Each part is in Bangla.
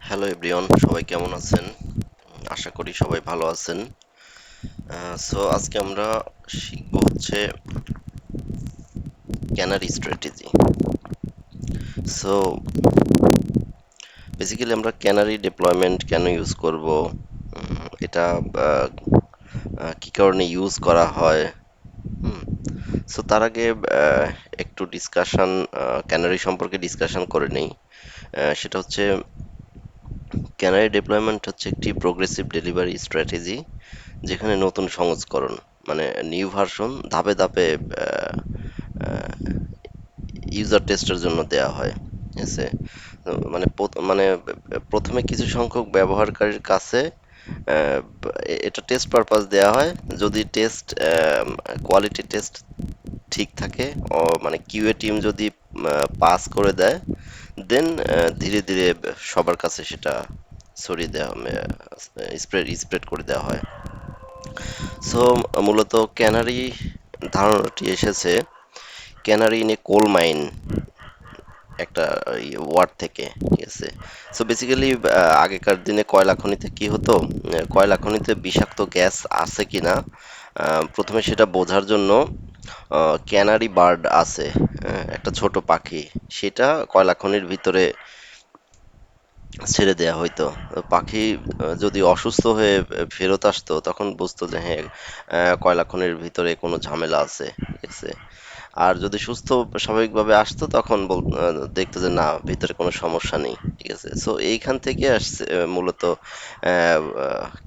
হ্যালো এভরিওয়ান, সবাই কেমন আছেন? আশা করি সবাই ভালো আছেন। সো আজকে আমরা শিখব হচ্ছে ক্যানারি স্ট্র্যাটেজি। সো বেসিক্যালি আমরা ক্যানারি ডিপ্লয়মেন্ট কেন ইউজ করব, এটা আহ, কি কারণে ইউজ করা হয়। হুম সো তার আগে একটু ডিসকাশন, ক্যানারি সম্পর্কে ডিসকাশন করে নেই। সেটা হচ্ছে ক্যানারি ডিপ্লয়মেন্ট হচ্ছে একটি প্রোগ্রেসিভ ডেলিভারি স্ট্র্যাটেজি, যেখানে নতুন সংস্করণ মানে নিউ ভার্সন ধাপে ধাপে ইউজার টেস্টের জন্য দেওয়া হয়। ঠিক আছে? মানে প্রথমে কিছু সংখ্যক ব্যবহারকারীর কাছে এটা টেস্ট পারপাস দেওয়া হয়। যদি টেস্ট কোয়ালিটি টেস্ট ঠিক থাকে, মানে কিউএ টিম যদি পাস করে দেয়, দেন ধীরে ধীরে সবার কাছে সেটা ছড়িয়ে দেওয়া, স্প্রেড স্প্রেড করে দেওয়া হয়। সো মূলত ক্যানারি ধারণাটি এসেছে canary in a coal mine একটা ওয়ার্ড থেকে। ঠিক আছে? সো বেসিক্যালি আগেকার দিনে কয়লা খনিতে কি হতো, কয়লা খনিতে বিষাক্ত গ্যাস আছে কিনা প্রথমে সেটা বোঝার জন্য ক্যানারি বার্ড আছে, একটা ছোট পাখি, সেটা কয়লা খনির ভিতরে ছেড়ে দেয়া হইতো। পাখি যদি অসুস্থ হয়ে ফেরত আসতো, তখন বুঝতো যে হ্যাঁ, কয়লা খনির ভিতরে কোনো ঝামেলা আছে। ঠিক আছে? আর যদি সুস্থ স্বাভাবিকভাবে আসতো, তখন দেখতো যে না, ভিতরে কোনো সমস্যা নেই। ঠিক আছে? সো এইখান থেকে আসছে মূলত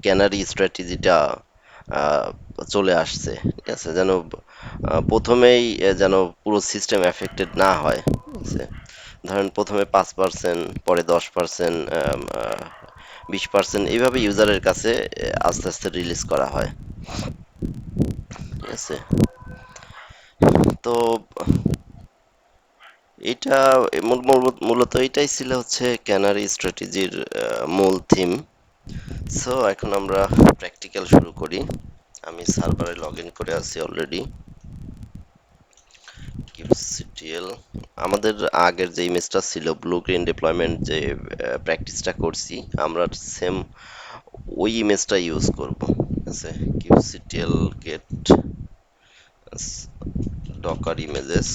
ক্যানারি স্ট্র্যাটেজিটা চলে আসছে। ঠিক আছে? যেন প্রথমেই যেন পুরো সিস্টেম এফেক্টেড না হয়। ঠিক আছে? ধরেন প্রথমে 5%, পরে 10%, 20%, এইভাবে ইউজারের কাছে আস্তে আস্তে রিলিজ করা হয়। ঠিক আছে? তো এটা মূলত এটাই ছিল হচ্ছে ক্যানারি স্ট্র্যাটেজির মূল থিম। সো এখন আমরা প্র্যাকটিক্যাল শুরু করি। আমি সার্ভারে লগ ইন করে আছি অলরেডি। কিউসিটিএল, আমাদের আগের যে ইমেজটা ছিল ব্লু গ্রিন ডিপ্লয়মেন্ট, যে প্র্যাকটিসটা করছি, আমরা সেম ওই ইমেজটা ইউজ করব। ঠিক আছে? Kubectl get docker images.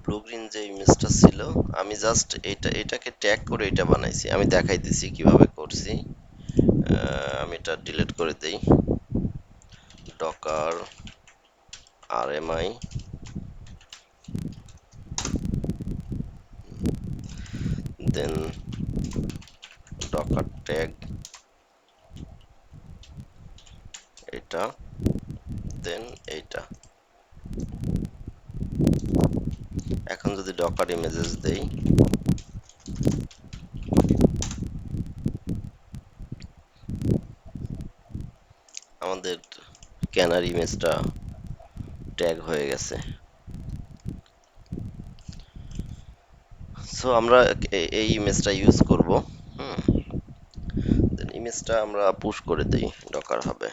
Blue green যে ইমেজটা ছিল, আমি জাস্ট এটাকে ট্যাগ করে এটা বানাইছি। আমি দেখাইতেছি কিভাবে করছি। আমি এটা ডিলিট করে দেই। ডকার আরএমআই, দেন ডকার ট্যাগ এটা, দেন এইটা। এখন যদি ডকার ইমেজেস দেই, আমাদের ক্যানারি ইমেজটা ট্যাগ হয়ে গেছে। সো আমরা এই ইমেজটা ইউজ করব। হুম দেন ইমেজটা আমরা পুশ করে দেই ডকার হবে।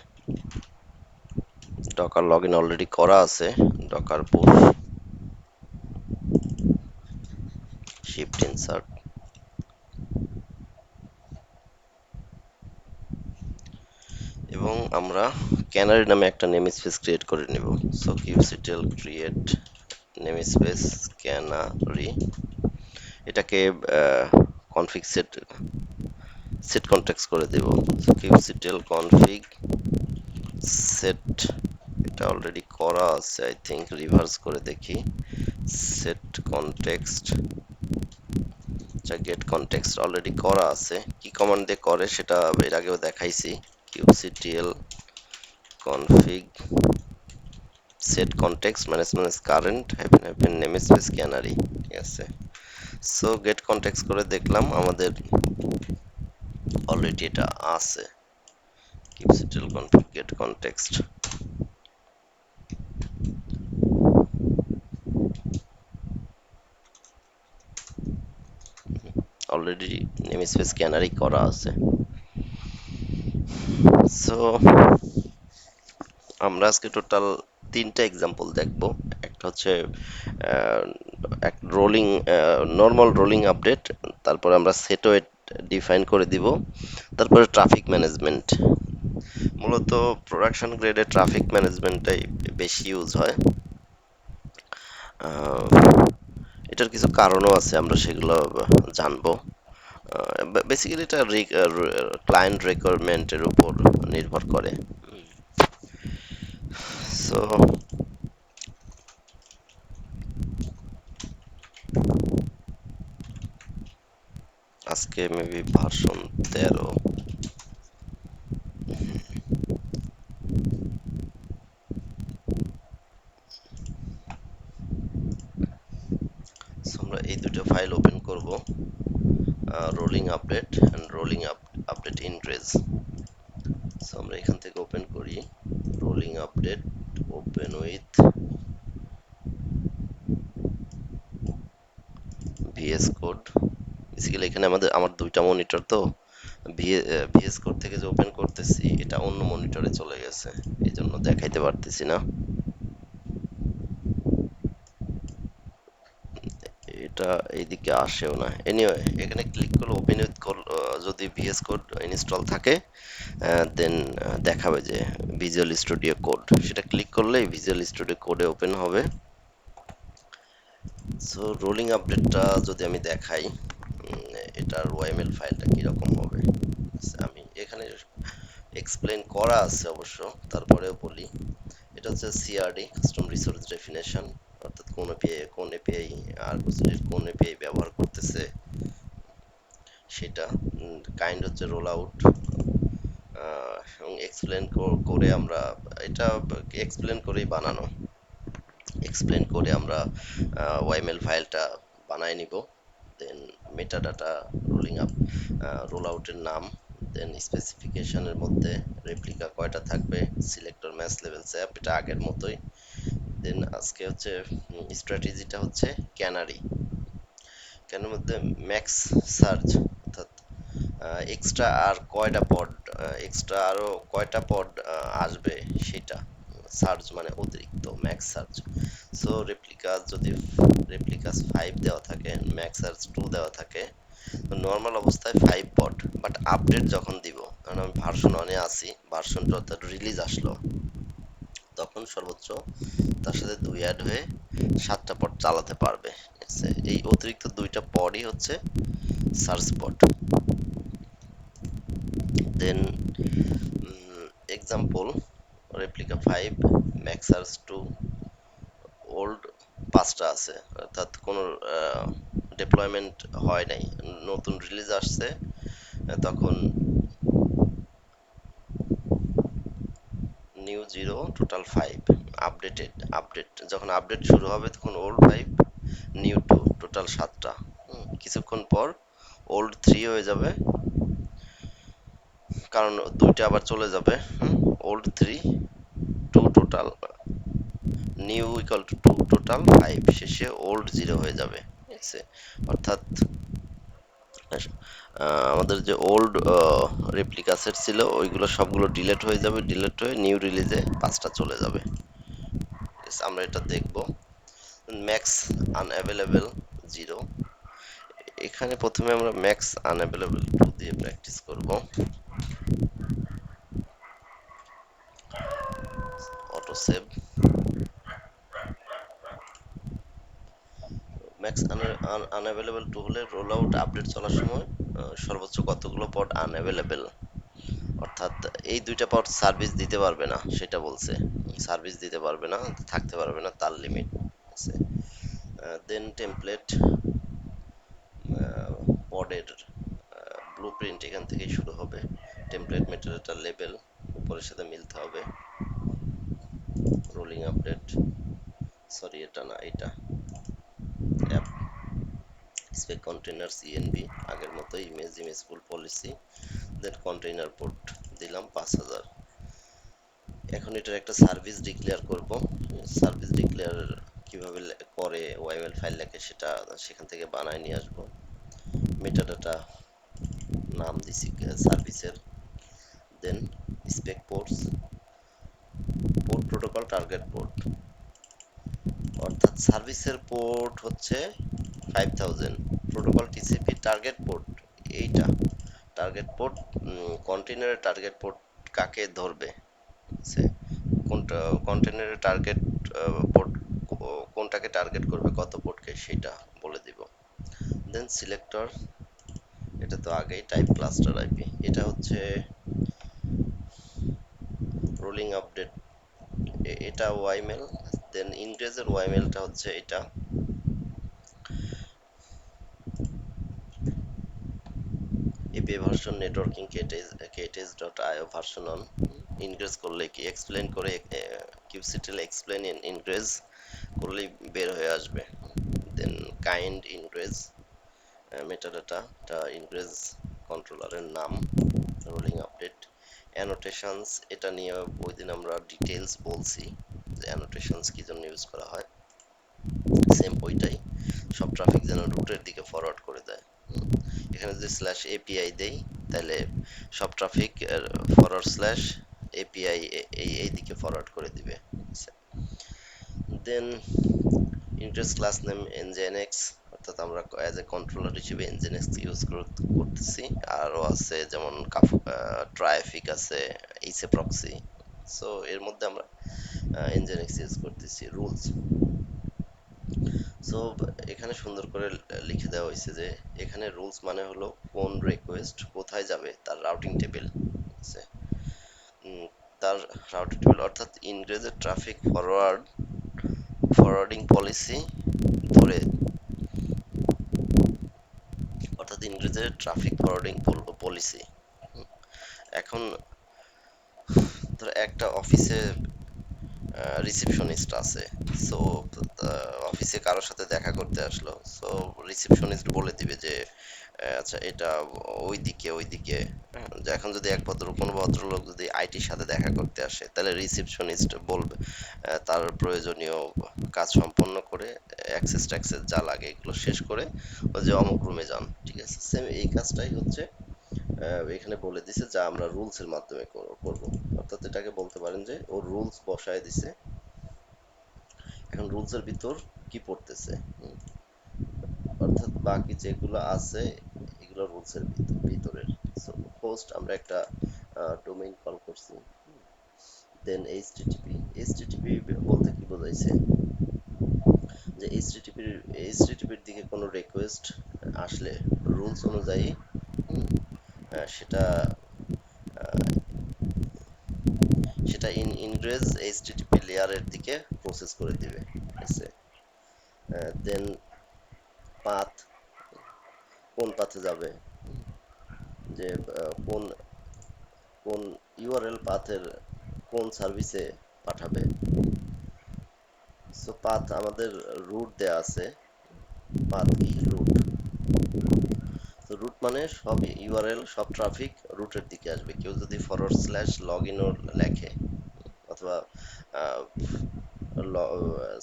ডকার লগ ইন অলরেডি করা আছে। ডকার পুশ, শিফট ইনসার্ট, এবং আমরা ক্যানারি নামে একটা নেম স্পেস ক্রিয়েট করে নিব। So kubectl create namespace canary, এটাকে কনফিগ সেট সেট কনটেক্সট করে দেব। সো কিউসিটেল কনফিগ সেট, এটা অলরেডি করা আছে আই থিংক, রিভার্স করে দেখি। সেট কনটেক্সট, আচ্ছা গেট কনটেক্সট অলরেডি করা আছে। কি কমান্ড দিয়ে করে সেটা এর আগেও দেখাইছি। Kubectl config set context management current hyphen hyphen namespace canary. ঠিক আছে? সো গেট কনটেক্সট করে দেখলাম আমাদের অলরেডি এটা আছে। Kubectl config get context, already namespace canary করা আছে। সো আমরা আজকে টোটাল তিনটা এক্সাম্পল দেখব। একটা হচ্ছে এক রোলিং নর্মাল রোলিং আপডেট, তারপরে আমরা সেটওয়েট ডিফাইন করে দিব, তারপরে ট্রাফিক ম্যানেজমেন্ট। মূলত প্রোডাকশন গ্রেডে ট্রাফিক ম্যানেজমেন্টটাই বেশি ইউজ হয়। আহ, এটার কিছু কারণও আছে, আমরা সেগুলো জানবো। বেসিক্যালি এটা ক্লায়েন্ট রিকোয়ারমেন্টের উপর নির্ভর করে। সো আজকে মেবি ভার্সন 13। সো আমরা এই দুটো ফাইল ওপেন করব, rolling update and rolling update increase. So আমরা এখান থেকে ওপেন করি rolling update, open with VS code. Basically এখানে আমার দুইটা মনিটর তো, ভিএস কোড থেকে যে ওপেন করতেছি এটা অন্য মনিটরে চলে গেছে, এই জন্য দেখাইতে পারতেছি না। এটা এইদিকে আসেও না। এনিওয়ে এখানে ক্লিক করলে ওপেন উইথ যদি ভিএস কোড ইনস্টল থাকে দেন দেখাবে যে ভিজুয়াল স্টুডিও কোড, সেটা ক্লিক করলেই ভিজুয়াল স্টুডিও কোডে ওপেন হবে। সো রোলিং আপডেটটা যদি আমি দেখাই, এটার ওয়াইএমএল ফাইলটা কিরকম হবে আমি এখানে এক্সপ্লেন করা আছে অবশ্য, তারপরেও বলি। এটা হচ্ছে সিআরডি, কাস্টম রিসোর্স ডেফিনেশন, অর্থাৎ কোন এপিআই আর্গোসিলির কোন এপিআই ব্যবহার করতেছে সেটা। কাইন্ড হচ্ছে রোল আউট, এবং এক্সপ্লেন করে আমরা এটা এক্সপ্লেন করেই বানানো, এক্সপ্লেন করে আমরা ওয়াইএমএল ফাইলটা বানায় নিব। Then metadata, rolling up, roll আউটের নাম, দেন স্পেসিফিকেশনের মধ্যে রেপ্লিকা কয়টা থাকবে, সিলেক্টর ম্যাচ লেভেল স্যাপ, এটা আগের মতোই। দেন আজকে হচ্ছে স্ট্র্যাটেজিটা হচ্ছে ক্যানারি, কেন মধ্যে ম্যাক্স সার্চ, অর্থাৎ এক্সট্রা আর কয়টা পড, এক্সট্রা আরো কয়টা পড আসবে সেটা। সার্চ মানে অতিরিক্ত, ম্যাক্স সার্চ। সো রেপ্লিকাস যদি রেপ্লিকাস 5 দেওয়া থাকে, ম্যাক্স সার্চ 2 দেওয়া থাকে, নর্মাল অবস্থায় 5 পড, বাট আপডেট যখন দিব, কারণ আমি ভার্সন 1 এ আছি, ভার্সনটা অর্থাৎ রিলিজ আসলো, তখন সর্বোচ্চ তার সাথে 2 অ্যাড হয়ে 7টা পড চালাতে পারবে। ঠিক আছে? এই অতিরিক্ত 2টা পডই হচ্ছে search pod. Then example, replica 5, max search 2, old 5টা আছে, অর্থাৎ কোনো ডিপ্লয়মেন্ট হয় নাই, নতুন রিলিজ আসছে, তখন নিউ 0, টোটাল 5, আপডেট যখন আপডেট শুরু হবে তখন ওল্ড 5, নিউ 2, টোটাল 7টা। কিছুক্ষণ পর ওল্ড 3 হয়ে যাবে, কারণ 2টা আবার চলে যাবে। Old 3, 2 total, new equal to 2, total 5, শেষে ওল্ড 0 হয়ে যাবে। ঠিক আছে? অর্থাৎ আমাদের যে ওল্ড রেপ্লিকা সেট ছিল ওইগুলো সবগুলো ডিলেট হয়ে যাবে, ডিলেট হয়ে নিউ রিলিজে 5টা চলে যাবে। আমরা এটা দেখব। ম্যাক্স আনঅ্যাভেলেবল 0, এখানে প্রথমে আমরা ম্যাক্স আনঅ্যাভেলেবল 2 দিয়ে প্র্যাকটিস করব। Auto save. ম্যাক্স আনঅ্যাভেলেবল 2 হলে রোল আউট আপডেট চলার সময় সর্বোচ্চ কতগুলো পড আনঅ্যাভেলেবল, অর্থাৎ এই 2টা পড সার্ভিস দিতে পারবে না সেটা বলছে, সার্ভিস দিতে পারবে না, থাকতে পারবে না, তার লিমিট আছে। দেন টেমপ্লেট, পডের ব্লুপ্রিন্ট এখান থেকেই শুরু হবে। টেমপ্লেট মেটাডাটা লেবেল উপরের সাথে মিলতে হবে। রোলিং আপডেট, সরি এটা না, এটা অ্যাপ স্পেক কন্টেইনার সিএনবি, আগের মতো ইমেজ পুল পলিসি, দেন কন্টেইনার পোর্ট দিলাম 5000। এখন এটার একটা সার্ভিস ডিক্লেয়ার করব। সার্ভিস ডিক্লেয়ার কিভাবে করে ওয়াইএমএল ফাইল লেখে সেটা সেখান থেকে বানায় নিয়ে আসবো। মেটাডাটা নাম দিছি সার্ভিসের, then spec ports, port protocol target port, অর্থাৎ সার্ভিসের পোর্ট হচ্ছে 5000, প্রোটোকল টিসিপি টার্গেট পোর্ট এইটা, টার্গেট পোর্ট, কন্টেনারের টার্গেট পোর্ট কাকে ধরবে, সে কোনটা কন্টেনারের টার্গেট পোর্ট কোনটাকে টার্গেট করবে, কত পোর্টকে, সেটা বলে দিব। দেন সিলেক্টর, এটা তো আগেই, টাইপ ক্লাস্টার আইপি, এটা হচ্ছে রোলিং আপডেট, এটা ওয়াইমেল। দেন ইংরেজের ওয়াইমেলটা হচ্ছে এটা, API version networking kts.io version on, ingress করলে কি এক্সপ্লেন করে, কিউসিটেল এক্সপ্লেন ইনগ্রেস করলেই বের হয়ে আসবে। দেন কাইন্ড ইনগ্রেস, মেটাডাটা, এটা ইনগ্রেস কন্ট্রোলারের নাম, রোলিং আপডেট, অ্যানোটেশনস, এটা নিয়ে ওই দিন আমরা ডিটেলস বলছি যে অ্যানোটেশনস কি জন্য ইউজ করা হয়, সেম ওইটাই, সব ট্রাফিক যেন রুটের দিকে ফরওয়ার্ড করে দেয়। এখানে যদি স্ল্যাশ এপিআই দেই তাহলে সব ট্রাফিক ফরওয়ার্ড স্ল্যাশ এপিআই এই দিকে ফরওয়ার্ড করে দিবে। দেন ইন্টারেস্ট ক্লাস নেম nginx, অর্থাৎ আমরা অ্যাজ এ কন্ট্রোলার হিসেবে nginx ইউজ করতেছি। আরও আছে যেমন ট্রাফিক আছে, এইচএ প্রক্সি, সো এর মধ্যে আমরা nginx ইউজ করতেছি। রুলস, সো এখানে সুন্দর করে লিখে দেওয়া হয়েছে যে এখানে রুলস মানে হলো কোন রিকোয়েস্ট কোথায় যাবে তার রাউটিং টেবিল আছে, তার রাউটিং টেবিল, অর্থাৎ ইংরেজের ট্রাফিক ফরওয়ার্ডিং পলিসি ধরে, অর্থাৎ ইংরেজের ট্রাফিক ফরওয়ার্ডিং পলিসি। এখন ধর একটা অফিসে রিসেপশনিস্ট আছে, সো অফিসে কারোর সাথে দেখা করতে আসলো, সো রিসেপশনিস্ট বলে দিবে যে আচ্ছা এটা ওইদিকে, যে এখন যদি কোনো ভদ্রলোক যদি আইটির সাথে দেখা করতে আসে তাহলে রিসেপশনিস্ট বলবে তার প্রয়োজনীয় কাজ সম্পন্ন করে অ্যাক্সেস ট্যাক্সেস যা লাগে এগুলো শেষ করে ওই যে অমুক রুমে যান, ঠিক আছে, সেম এই কাজটাই হচ্ছে এখানে বলে দিছে যা আমরা রুলস এর মাধ্যমে করব। অর্থাৎ এটাকে বলতে পারেন যে ও রুলস বসায় দিছে, এখন রুলস এর ভিতর কি পড়তেছে, অর্থাৎ বাকি যেগুলো আছে এগুলো রুলস এর ভিতরের। সো হোস্ট আমরা একটা ডোমেইন কল করছি, দেন এইচটিটিপি বলতে কি বোঝাইছে, যে এইচটিটিপির দিকে কোনো রিকোয়েস্ট আসলে রুলস অনুযায়ী সেটা সেটা ইনগ্রেস এইচটিটিপি লেয়ারের দিকে প্রসেস করে দিবে, ঠিক আছে। দেন পাথ, কোন পাথে যাবে, যে কোন কোন ইউআরএল পাথের কোন সার্ভিসে পাঠাবে। সো পাথ আমাদের রুট দেয়া আছে, পাথ কি রুট, তো রুট মানে সব ইউআরএল সব ট্রাফিক রুটের দিকে আসবে। কেউ যদি ফরওয়ার্ড স্ল্যাশ লগ ইনও লেখে অথবা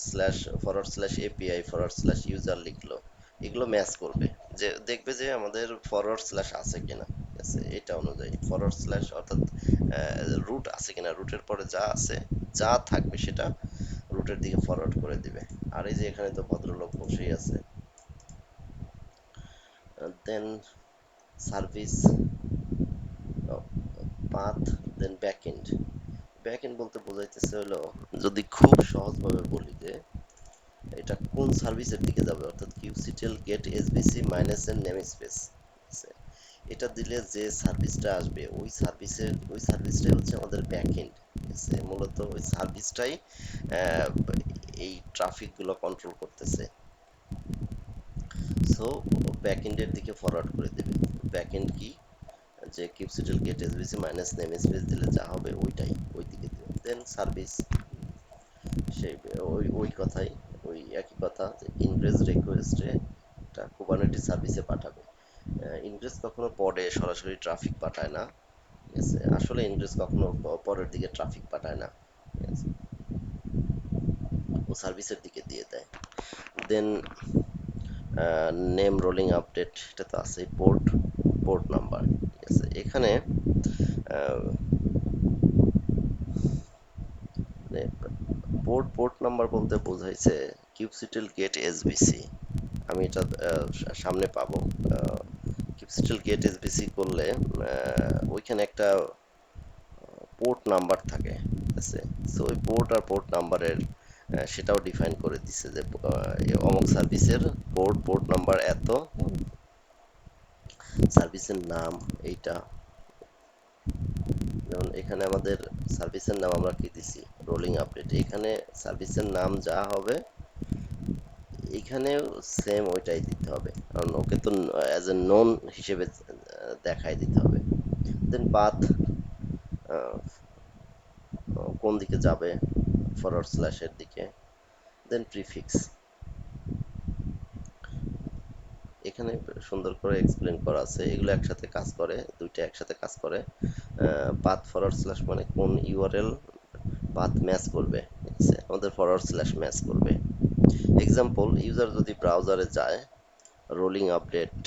slash forward slash API forward slash user লিখলো, এগুলো ম্যাচ করবে, যে দেখবে যে আমাদের ফরওয়ার্ড স্ল্যাশ আছে কিনা, ঠিক আছে, এটা অনুযায়ী ফরওয়ার্ড স্ল্যাশ অর্থাৎ রুট আছে কিনা, রুটের পরে যা আছে যা থাকবে সেটা রুটের দিকে ফরওয়ার্ড করে দিবে। আর এই যে এখানে তো ভদ্রলোক বসেই আছে। দেন সার্ভিস পাথ, দেন ব্যাকএন্ড। ব্যাকএন্ড বলতে বোঝাইতেছে হলো, যদি খুব সহজভাবে বলি যে এটা কোন সার্ভিসের দিকে যাবে, অর্থাৎ কিউসিটেল গেট এসবিসি মাইনাস এন নেম স্পেস, এটা দিলে যে সার্ভিসটা আসবে ওই সার্ভিসটাই হচ্ছে আমাদের ব্যাকএন্ড, ঠিক আছে, মূলত ওই সার্ভিসটাই এই ট্রাফিক গুলো কন্ট্রোল করতেছে। সো ব্যাকএন্ডের দিকে ফরওয়ার্ড করে দেবে। ব্যাকএন্ড কি, যে কিউসিটেল গেট এসবিসি মাইনাস নেম স্পেস দিলে যা হবে ওইটাই ওই দিকে দিবে। দেন সার্ভিস, সেই ওই কথাই, ওই একই কথা যে ইনগ্রেস রিকোয়েস্টে এটা কুবারনেটিস সার্ভিসে পাঠাবে। ইনগ্রেস কখনো পডে সরাসরি ট্রাফিক পাঠায় না, ঠিক আছে, আসলে ইনগ্রেস কখনো পরের দিকে ট্রাফিক পাঠায় না, ঠিক আছে, ও সার্ভিসের দিকে দিয়ে দেয়। দেন নেম রোলিং আপডেট, এটা তো আছে, পোর্ট নাম্বার, ঠিক আছে, এখানে পোর্ট নাম্বার বলতে বোঝাইছে কিউবসিটিল গেট এসবিসি। আমি এটা সামনে পাবো। কিউবসিটিল গেট এসবিসি করলে ওইখানে একটা পোর্ট নাম্বার থাকে, ঠিক আছে। সো ওই পোর্ট আর পোর্ট নাম্বারের সেটাও ডিফাইন করে দিছে যে অমুক সার্ভিসের পোর্ট নাম্বার এত, সার্ভিসের নাম এইটা। যেমন এখানে আমাদের সার্ভিসের নাম আমরা কি দিছি, রোলিং আপডেট। এখানে সার্ভিসের নাম যা হবে এখানেও সেম ওইটাই দিতে হবে, কারণ ওকে তো অ্যাজ এ নোন হিসেবে দেখাই দিতে হবে। দেন পাথ কোন দিকে যাবে, ফরওয়ার্ড স্ল্যাশের দিকে। দেন প্রিফিক্স, এখানে সুন্দর করে এক্সপ্লেন করা আছে, এগুলো একসাথে কাজ করে, দুইটা একসাথে কাজ করে। পাথ ফরওয়ার্ড স্ল্যাশ মানে কোন ইউআরএল পাথ ম্যাচ করবে, ঠিক আছে, আমাদের ফরওয়ার্ড স্ল্যাশ ম্যাচ করবে। এক্সাম্পল, ইউজার যদি ব্রাউজারে যায়, rolling update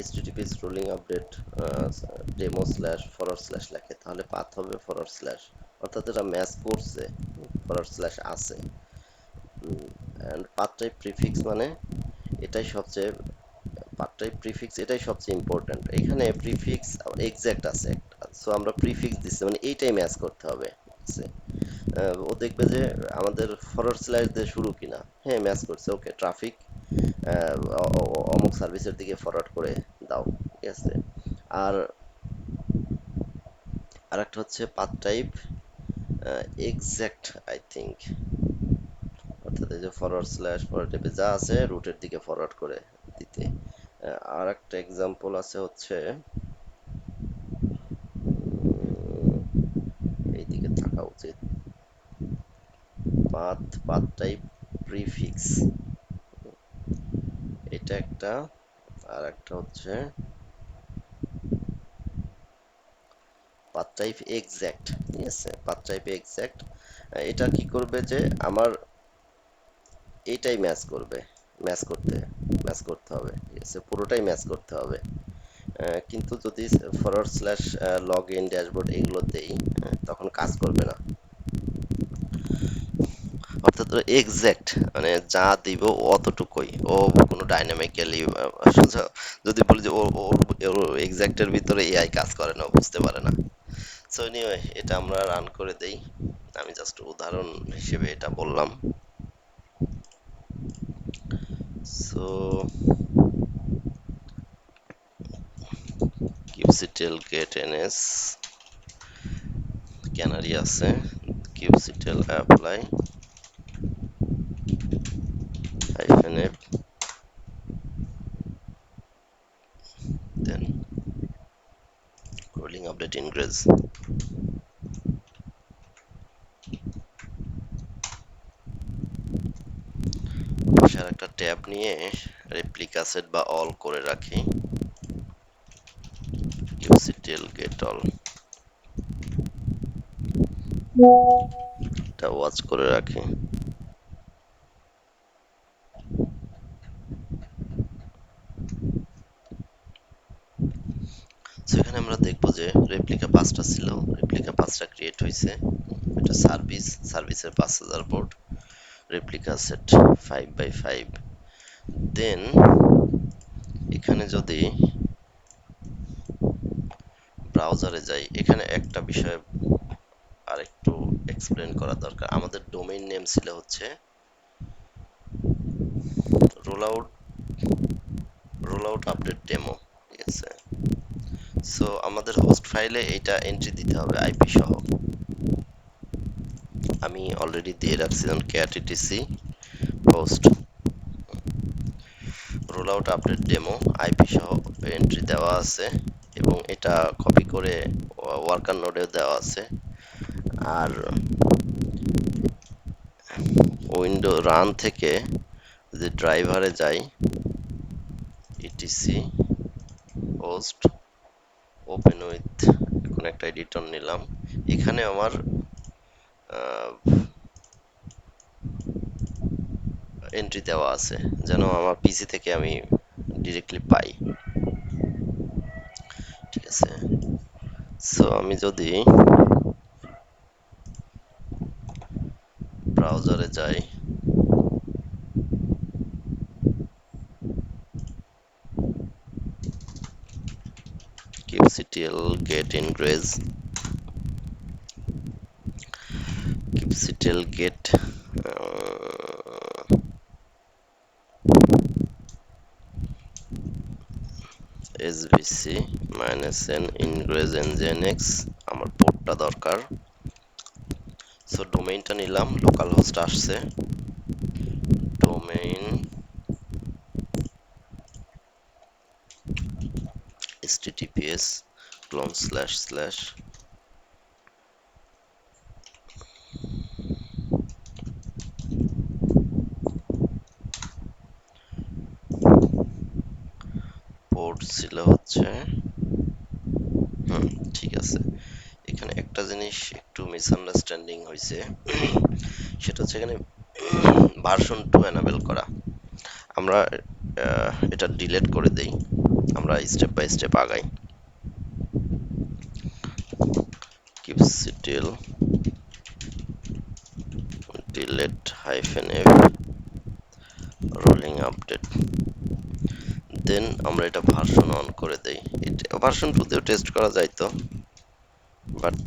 https rolling update demo slash forward slash লেখে, তাহলে পাথ হবে ফরওয়ার্ড স্ল্যাশ, অর্থাৎ এটা ম্যাচ করছে, ফরওয়ার্ড স্ল্যাশ আছে। অ্যান্ড পাথ টাইপ প্রিফিক্স মানে এটাই সবচেয়ে, পাথ টাইপ প্রিফিক্স এটাই সবচেয়ে ইম্পর্ট্যান্ট। এখানে প্রিফিক্স এক্সাক্ট আছে একটা, সো আমরা প্রিফিক্স দিচ্ছি মানে এইটাই ম্যাচ করতে হবে, ঠিক আছে। ও দেখবে যে আমাদের ফরওয়ার্ড স্ল্যাশ দিয়ে শুরু কিনা, হ্যাঁ ম্যাচ করছে, ওকে ট্রাফিক অমুক সার্ভিসের দিকে ফরওয়ার্ড করে দাও, ঠিক আছে। আর আরেকটা হচ্ছে path type exact, I think, অর্থাৎ এই যে ফরওয়ার্ড স্ল্যাশ ফরওয়ার্ড টাইপে যা আছে রুটের দিকে ফরওয়ার্ড করে দিতে। আর একটা এক্সাম্পল আছে হচ্ছে এই দিকে থাকা উচিত, পাথ টাইপ প্রিফিক্স, এটা একটা। আর একটা হচ্ছে পাথ টাইপ এক্সাক্ট, ঠিক আছে, পাথ টাইপ এক্সাক্ট। এটা কি করবে যে আমার এইটাই ম্যাচ করবে, ম্যাচ করতে হবে, ঠিক আছে, পুরোটাই ম্যাচ করতে হবে। কিন্তু যদি forward slash log in dashboard এগুলো দেই, তখন কাজ করবে না। অর্থাৎ এক্সাক্ট মানে যা দিব অতটুকুই, ও কোনো ডাইনামিক্যালি যদি বলি যে ওর এক্সাক্টের ভিতরে এআই কাজ করে না, ও বুঝতে পারে না। সো এনিওয়ে এটা আমরা রান করে দেই, আমি জাস্ট উদাহরণ হিসেবে এটা বললাম। সো কিউবসিটেল গেট এনএস ক্যানারি আছে, কিউবসিটেল অ্যাপ্লাই হাইফেন এফ, দেন রোলিং আপডেট ইনগ্রেজ। পাশে একটা ট্যাব নিয়ে রেপ্লিকা সেট বা অল করে রাখি, কিউবসিটেল গেট অল, এটা ওয়াচ করে রাখি। সো এখানে আমরা দেখবো যে রেপ্লিকা 5টা ছিল, রেপ্লিকা 5টা ক্রিয়েট হয়েছে। এটা সার্ভিসের 5000 পোর্ট, রেপ্লিকা সেট 5x5। দেন এখানে যদি ব্রাউজারে যাই, এখানে একটা বিষয় আর একটু এক্সপ্লেন করা দরকার। আমাদের ডোমেইন নেম ছিল হচ্ছে রোলআউট আপডেট ডেমো, ঠিক আছে। সো আমাদের হোস্ট ফাইলে এইটা এন্ট্রি দিতে হবে আইপি সহ। আমি অলরেডি দিয়ে রাখছি cat etc host rollout update demo IP সহ এন্ট্রি দেওয়া আছে, এবং এটা কপি করে ওয়ার্কার নোডেও দেওয়া আছে। আর উইন্ডো রান থেকে যদি ড্রাইভারে যাই, etc হোস্ট ওপেন উইথ, এখন একটা এডিটর নিলাম, এখানে আমার এন্ট্রি দেওয়া আছে যেন আমার পিসি থেকে আমি ডিরেক্টলি পাই, ঠিক আছে। সো আমি যদি ব্রাউজারে যাই, kubectl get ingress, kubectl get svc -n ingress nginx, আমার পোর্টটা দরকার। সো ডোমেইনটা নিলাম, লোকাল হোস্ট আসছে, ডোমেইন https clone// পোর্ট ছিল হচ্ছে, ঠিক আছে। এখানে একটা জিনিস একটু মিসআন্ডারস্ট্যান্ডিং হয়েছে, সেটা হচ্ছে এখানে ভার্সন 2 এনাবেল করা। আমরা এটা ডিলিট করে দেই, আমরা স্টেপ বাই স্টেপ আগাই। kubectl delete -f rolling update, then আমরা এটা ভার্সন অন করে দেই। এটা ভার্সন 2 তেও টেস্ট করা যাইতো, বাট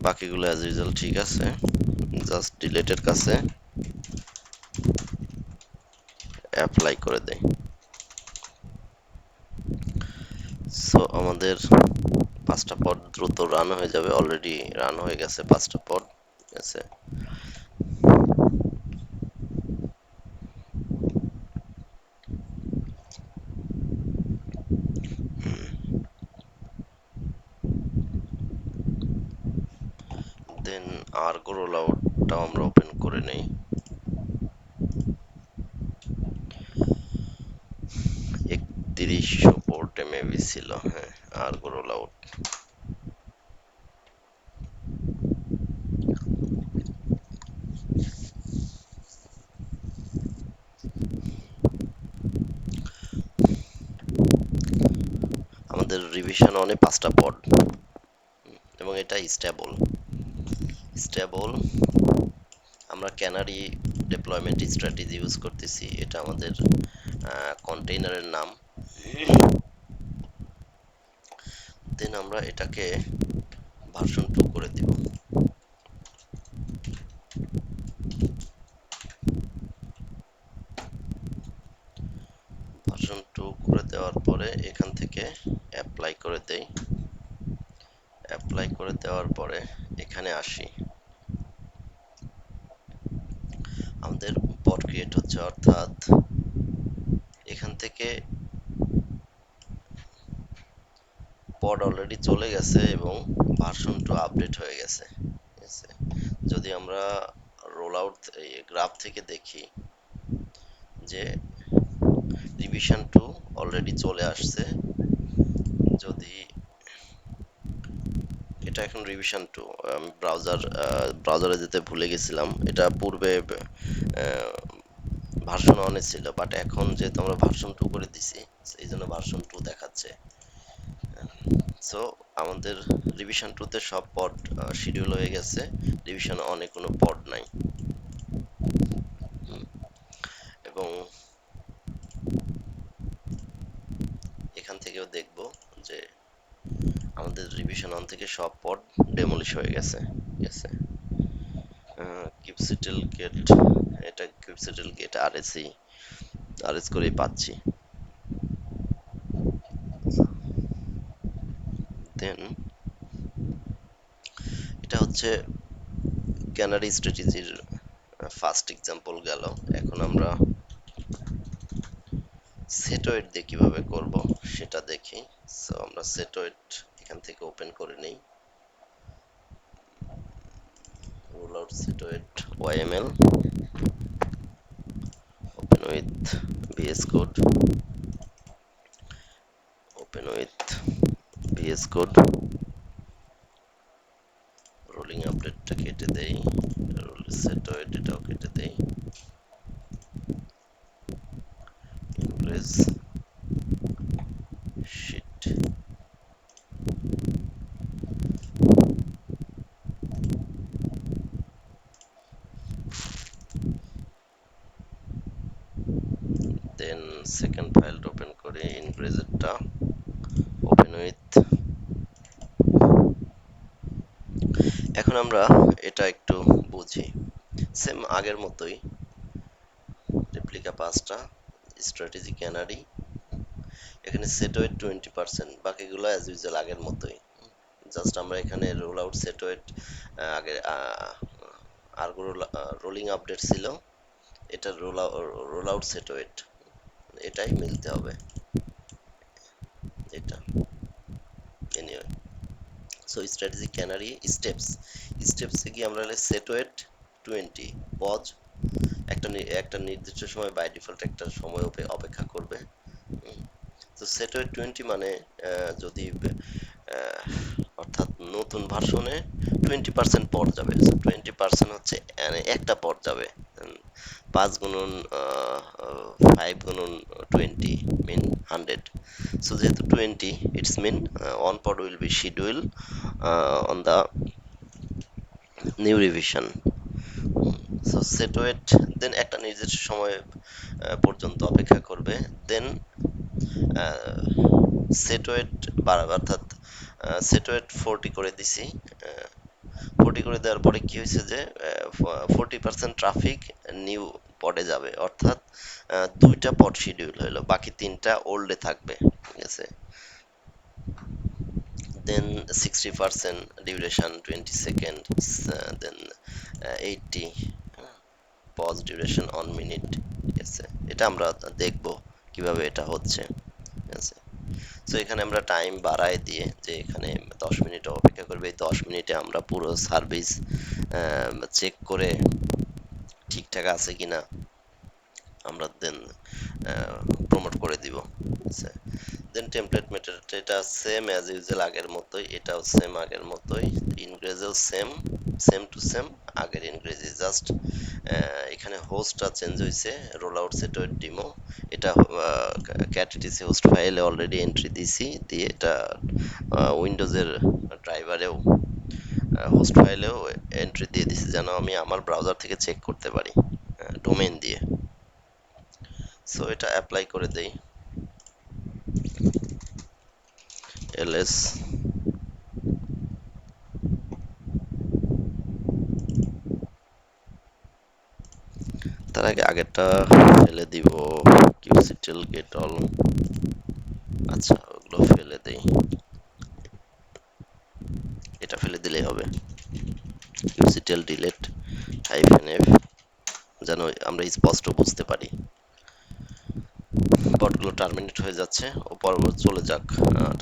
বাকিগুলো অ্যাজ ইউজুয়াল ঠিক আছে। জাস্ট ডিলিটের কাছে অ্যাপ্লাই করে দেই। সো আমাদের 5টা পড দ্রুত রান হয়ে যাবে, অলরেডি রান হয়ে গেছে 5টা পড, ঠিক আছে। দেন আর্গো রোল আউটটাও আমরা ওপেন করে নেই। 3100 পোর্টে মেবি ছিল, হ্যাঁ, আর্গো রোল আউট। আমাদের রিভিশন অনে 5টা পড, এবং এটা স্টেবল। স্টেবল আমরা ক্যানারি ডিপ্লয়মেন্ট স্ট্র্যাটেজি ইউজ করতেছি, এটা আমাদের কন্টেইনারের নাম। দেন আমরা এটাকে ভার্সন 2 করে দিব। ভার্সন 2 করে দেওয়ার পরে এখান থেকে অ্যাপ্লাই করে দেই। অ্যাপ্লাই করে দেওয়ার পরে এখানে আসি, আমাদের পড ক্রিয়েট হচ্ছে, অর্থাৎ এখান থেকে পড অলরেডি চলে গেছে এবং ভার্সন 2 আপডেট হয়ে গেছে, ঠিক আছে। যদি আমরা রোল আউট গ্রাফ থেকে দেখি যে রিভিশন 2 অলরেডি চলে আসছে, যদি এটা এখন রিভিশন 2, আমি ব্রাউজারে যেতে ভুলে গেছিলাম, এটা পূর্বে ভার্সন 1 ছিল, বাট এখন যেহেতু আমরা ভার্সন 2 করে দিছি, এই জন্য ভার্সন 2 দেখাচ্ছে। সো আমাদের রিভিশন 2 তে সব পড শিডিউল হয়ে গেছে, রিভিশন 1 এ কোনো পড নাই। এবং এখান থেকেও দেখব যে আমাদের রিভিশন 1 থেকে সব পড ডেমলিশ হয়ে গেছে, ঠিক আছে। kubectl get, এটা kubectl get rs করেই পাচ্ছি। দেন এটা হচ্ছে ক্যানারি স্ট্র্যাটেজির ফার্স্ট এক্সাম্পল গেল। এখন আমরা সেটোয়েড দিয়ে কিভাবে করব সেটা দেখি। সো আমরা সেটোয়েড এখান থেকে ওপেন করে নেই, roll out set weight yml, open with VS code, open with VS code, rolling আপডেটটা কেটে দেই, রোল সেটোয়েড এটাও কেটে দেই, ইমপ্রেস শিট ইনক্রিজেরটা ওপেন উইথ। এখন আমরা এটা একটু বুঝি। সেম আগের মতোই রেপ্লিকা পাঁচটা, স্ট্র্যাটেজি ক্যানারি, এখানে সেট ওয়েট 20%, বাকিগুলো অ্যাজ ইউজুয়াল আগের মতোই। জাস্ট আমরা এখানে রোল আউট সেট ওয়েট আগে আর্গো রোলিং আপডেট ছিল, এটা রোল আউট সেট ওয়েট, এটাই মিলতে হবে এটা। এনিওয়ে, সো স্ট্র্যাটেজি ক্যানারি স্টেপসে গিয়ে আমরা সেট ওয়েট 20 পজ, একটা নির্দিষ্ট সময় বাই ডিফল্ট একটা সময় অপেক্ষা করবে। তো সেট ওয়েট 20 মানে যদি অর্থাৎ নতুন ভার্সনে 20% পর যাবে। 20% হচ্ছে একটা পর যাবে। 5 গুণন 5 গুণন 20 মিন 100। সো যেহেতু 20, it's mean one pod will be scheduled on the new revision. So set weight then একটা নির্দিষ্ট সময় পর্যন্ত অপেক্ষা করবে, দেন সেট ওয়েট বাড়াবে, অর্থাৎ সেট ওয়েট 40 করে দিছি। 40 করে দেওয়ার পরে কি হয়েছে যে 40% ট্রাফিক নিউ পডে যাবে, অর্থাৎ দুইটা পড শিডিউল হলো, বাকি তিনটা ওল্ডে থাকবে, ঠিক আছে। দেন 60% ডিউরেশন 20 সেকেন্ড, দেন 80 পজ ডিউরেশন 1 মিনিট, ঠিক আছে। এটা আমরা দেখব কিভাবে এটা হচ্ছে, ঠিক আছে। সো এখানে আমরা টাইম বাড়ায় দিয়ে যে এখানে 10 মিনিট অপেক্ষা করবে, এই 10 মিনিটে আমরা পুরো সার্ভিস চেক করে ঠিকঠাক আছে কিনা আমরা দেন প্রমোট করে দিব, ঠিক আছে। দেন টেমপ্লেট মেথড, এটা সেম অ্যাজ ইউজুয়াল আগের মতোই, এটাও সেম আগের মতোই, ইনগ্রেজও সেম, সেম টু সেম আগের ইনগ্রেজি, জাস্ট এখানে হোস্টটা চেঞ্জ হয়েছে, রোল আউট সেট ওয়েট ডিমো, এটা ক্যাটিটিসি হোস্ট ফাইলে অলরেডি এন্ট্রি দিছি, দিয়ে এটা উইন্ডোজের ড্রাইভারেও হোস্ট ফাইলেও এন্ট্রি দিয়ে দিছি, যেন আমি আমার ব্রাউজার থেকে চেক করতে পারি ডোমেইন দিয়ে। সো এটা অ্যাপ্লাই করে দেই, ls তার আগে আগেরটা ফেলে দিব, কিউসিটেল গেট অল, আচ্ছা ওগুলো ফেলে দেই, এটা ফেলে দিলেই হবে, কিউসিটেল ডিলেট -f, যেন আমরা স্পষ্ট বুঝতে পারি। বটগুলো টার্মিনেট হয়ে যাচ্ছে, ও পরবর্তী চলে যাক,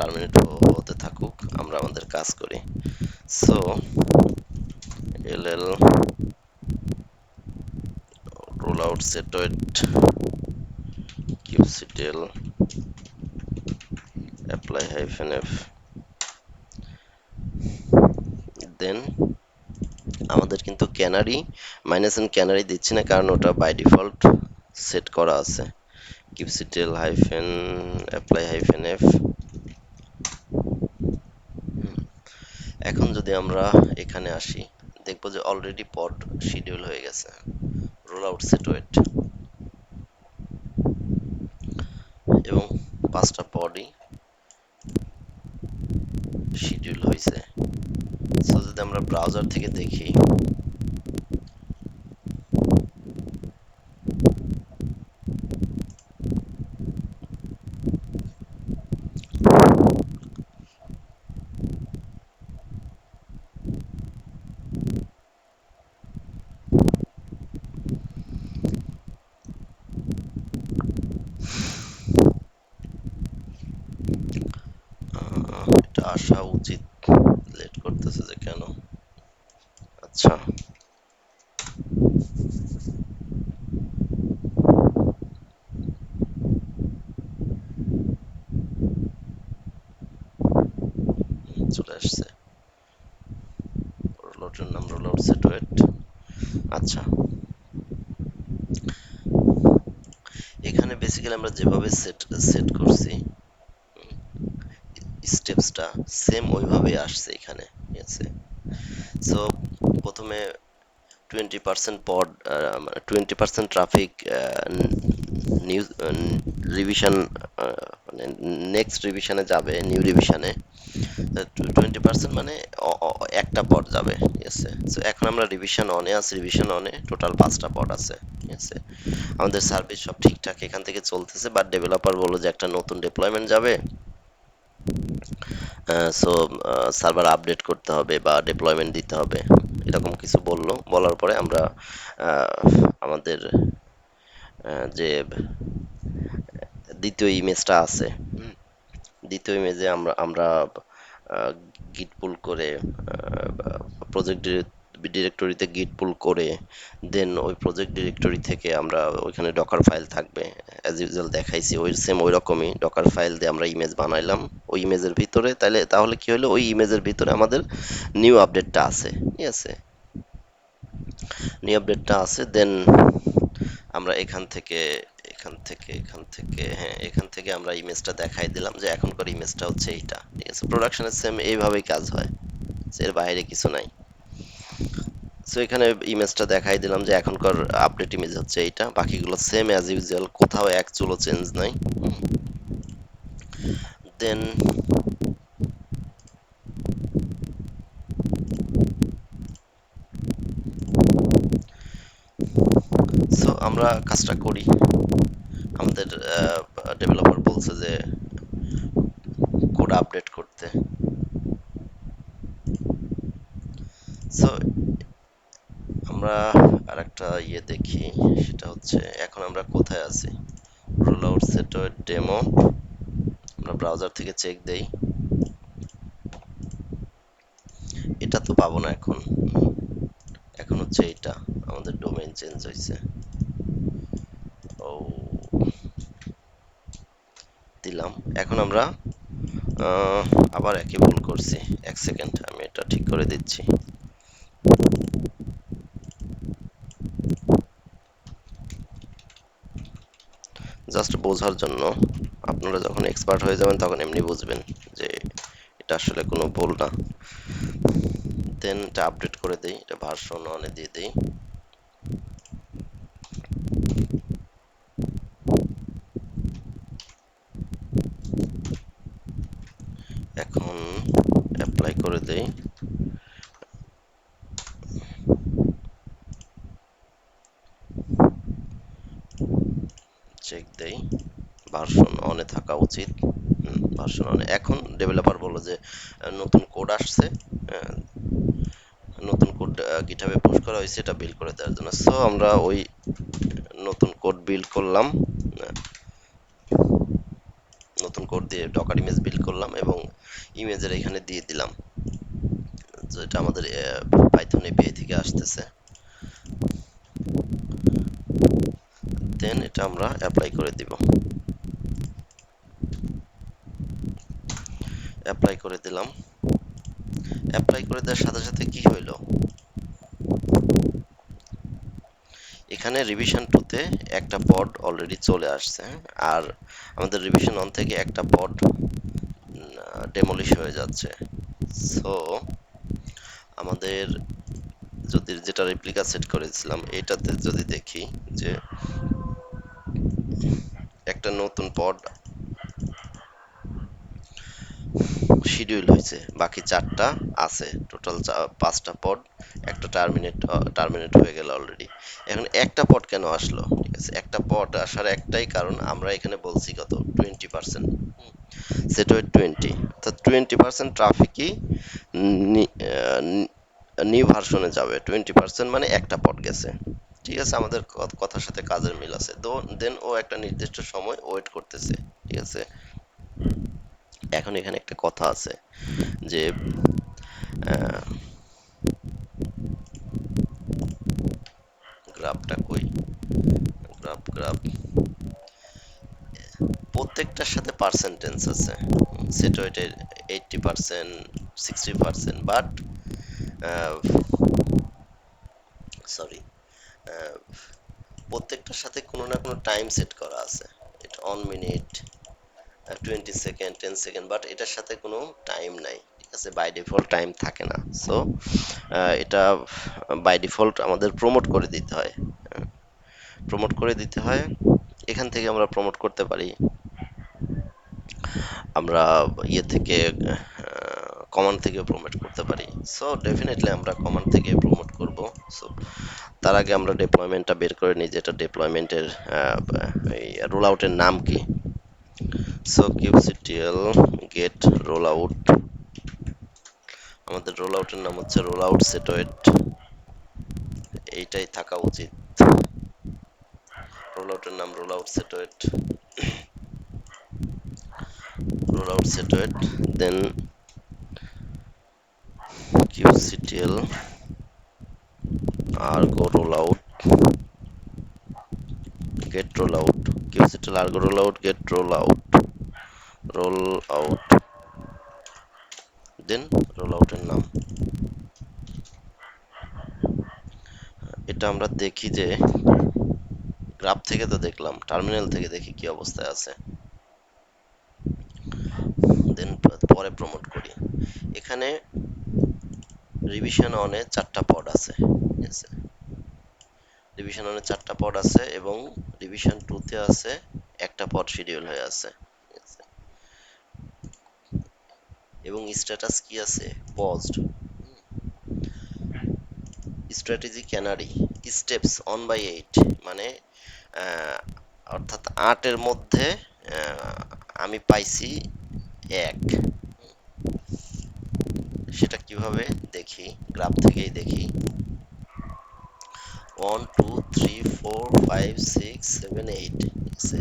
টার্মিনেট হতে থাকুক, আমরা আমাদের কাজ করি। So ll roll out set weight kubectl apply -f, then আমাদের কিন্তু ক্যানারি -n ক্যানারি দিচ্ছি না, কারণ ওটা বাই ডিফল্ট সেট করা আছে, কিউসিটেল apply -f। এখন যদি আমরা এখানে আসি, দেখবো যে অলরেডি পড শিডিউল হয়ে গেছে, রোল আউট সেট ওয়েট, এবং 5টা পডই শিডিউল হয়েছে। সো যদি আমরা ব্রাউজার থেকে দেখি, এটা আসা উচিত, লেট করতেছে যে কেন, আচ্ছা চলে আসছে, রোলাউটের নাম রোল আউট সেট ওয়েট। আচ্ছা, এখানে বেসিক্যালি আমরা যেভাবে সেট সেট করছি স্টেপসটা, সেম ওইভাবেই আসছে এখানে, ঠিক আছে। সো প্রথমে 20% পড, 20% ট্রাফিক নিউজ রিভিশন মানে নেক্সট রিভিশনে যাবে, নিউ রিভিশনে 20% মানে একটা পড যাবে, ঠিক আছে। তো এখন আমরা রিভিশন অনে আছি, রিভিশন অনে টোটাল 5টা পড আছে, ঠিক আছে। আমাদের সার্ভিস সব ঠিকঠাক এখান থেকে চলতেছে, বাট ডেভেলপার বললো যে একটা নতুন ডিপ্লয়মেন্ট যাবে, সো সার্ভার আপডেট করতে হবে বা ডিপ্লয়মেন্ট দিতে হবে, এরকম কিছু বললো। বলার পরে আমরা আহ, আমাদের যে দ্বিতীয় ইমেজটা আছে, দ্বিতীয় ইমেজে আমরা আমরা গিট পুল করে প্রজেক্ট ডিরেক্টরিতে গিট পুল করে দেন ওই প্রজেক্ট ডিরেক্টরি থেকে আমরা ওইখানে ডকার ফাইল থাকবে, অ্যাজ ইউজুয়াল দেখাইছি ওই সেম ওই রকমই ডকার ফাইল দিয়ে আমরা ইমেজ বানাইলাম ওই ইমেজের ভিতরে। তাহলে কি হলো, ওই ইমেজের ভিতরে আমাদের নিউ আপডেটটা আছে, ঠিক আছে। নিউ আপডেটটা আছে, দেন আমরা এখান থেকে আমরা ইমেজটা দেখাই দিলাম যে এখনকার ইমেজটা হচ্ছে এইটা, ঠিক আছে। প্রোডাকশনের সেম এইভাবেই কাজ হয়, এর বাইরে কিছু নাই। সো এখানে ইমেজটা দেখাই দিলাম যে এখনকার আপডেট ইমেজ হচ্ছে এইটা, বাকিগুলো সেম অ্যাজ ইউজুয়াল, কোথাও এক চুলো চেঞ্জ নাই। দেন সো আমরা কাজটা করি। আমাদের ডেভেলপার বলছে যে কোড আপডেট করতে। সো আমরা আরেকটা দেখি, সেটা হচ্ছে এখন আমরা কোথায় আছি। রোল আউট সেট ডেমো, আমরা ব্রাউজার থেকে চেক দেই, এটা তো পাবো না এখন। এখন হচ্ছে এটা, আমাদের ডোমেইন চেঞ্জ হয়েছে। ও, দিলাম। এখন আমরা আহ, আবার একই ভুল করছি। এক সেকেন্ড, আমি এটা ঠিক করে দিচ্ছি। জাস্ট বোঝার জন্য, আপনারা যখন এক্সপার্ট হয়ে যাবেন তখন এমনি বুঝবেন যে এটা আসলে কোনো ভুল না। দেন এটা আপডেট করে দেই, এটা ভার্সন অনে দিয়ে দেই। এখন অ্যাপ্লাই করে দেই। চেক দেই, ভার্সন অনে থাকা উচিত। ভার্সন অনে। এখন ডেভেলপার বলল যে নতুন কোড আসছে, আহ, নতুন কোড গিটহাবে পোস্ট করা হয়েছে এটা বিল্ড করে দেওয়ার জন্য। সো আমরা ওই নতুন কোড বিল্ড করলাম, আহ, নতুন কোড দিয়ে ডকার ইমেজ বিল্ড করলাম এবং ইমেজের এখানে দিয়ে দিলাম, যেটা আমাদের পাইথন এপিআই থেকে আসতেছে। দেন এটা আমরা অ্যাপ্লাই করে দিব। অ্যাপ্লাই করে দিলাম। অ্যাপ্লাই করে দেওয়ার সাথে সাথে কি হইলো, এখানে রিভিশন 2 তে একটা পড অলরেডি চলে আসছে, আর আমাদের রিভিশন 1 থেকে একটা পড ডেমলিশ হয়ে যাচ্ছে। সো আমাদের যদি যেটা রেপ্লিকা সেট করেছিলাম এটাতে যদি দেখি যে একটা নতুন পড শিডিউল হয়েছে, বাকি 4টা আছে, টোটাল 5টা পড, একটা টার্মিনেট হয়ে গেল অলরেডি। এখন একটা পড কেন আসলো, ঠিক আছে। একটা পড আসার একটাই কারণ, আমরা এখানে বলছি কত 20%, সেটা হয় 20, তো 20% ট্রাফিকই নিউ ভার্সনে যাবে। 20% মানে একটা পড গেছে, ঠিক আছে। আমাদের কথার সাথে কাজের মিল আছে। দেন ও একটা নির্দিষ্ট সময় ওয়েট করতেছে, ঠিক আছে। এখন এখানে একটা কথা আছে যে গ্রাফটা কই, গ্রাফ প্রত্যেকটার সাথে পার্সেন্টেজ আছে, সেটা এটা 80%, 60%, বাট সরি, প্রত্যেকটার সাথে কোনো না কোনো টাইম সেট করা আছে। এটা 1 মিনিট, 20 সেকেন্ড, 10 সেকেন্ড, বাট এটার সাথে কোনো টাইম নাই, ঠিক আছে। বাই ডিফল্ট টাইম থাকে না। সো এটা বাই ডিফল্ট আমাদের প্রমোট করে দিতে হয়, প্রমোট করে দিতে হয়। এখান থেকে আমরা প্রমোট করতে পারি আমরা ইয়ে থেকে কমান্ড থেকে প্রমোট করতে পারি। সো ডেফিনেটলি আমরা কমান্ড থেকে প্রমোট করব। সো তার আগে আমরা ডেপ্লয়মেন্টটা বের করে নিই, যেটা ডেপ্লয়মেন্টের এই রোল আউটের নাম কি। সো kubectl get rollout, আমাদের রোল আউটের নাম হচ্ছে রোল আউট সেটওয়েট, এইটাই থাকা উচিত। রোল আউটের নাম রোল আউট সেটওয়েট, রোল আউট সেটওয়েট, দেন kubectl argo rollout get rollout, kubectl argo rollout get rollout, rollout, দেন রোল আউটের নাম। এটা আমরা দেখি যে গ্রাফ থেকে তো দেখলাম, টার্মিনাল থেকে দেখি কি অবস্থায় আছে, দেন পরে প্রমোট করি। এখানে রিভিশন অনে 4টা পড আছে, ঠিক আছে, রিভিশন অনে 4টা পড আছে এবং রিভিশন 2 তে আছে একটা পড শিডিউল হয়ে আছে, ঠিক আছে, এবং স্ট্যাটাস কি আছে, paused. Strategy canary steps on by 8, মানে আহ, অর্থাৎ 8 এর মধ্যে আমি পাইছি 1। সেটা কিভাবে দেখি, গ্রাফ থেকেই দেখি। 1 2 3 4 5 6 7 8, ঠিক আছে,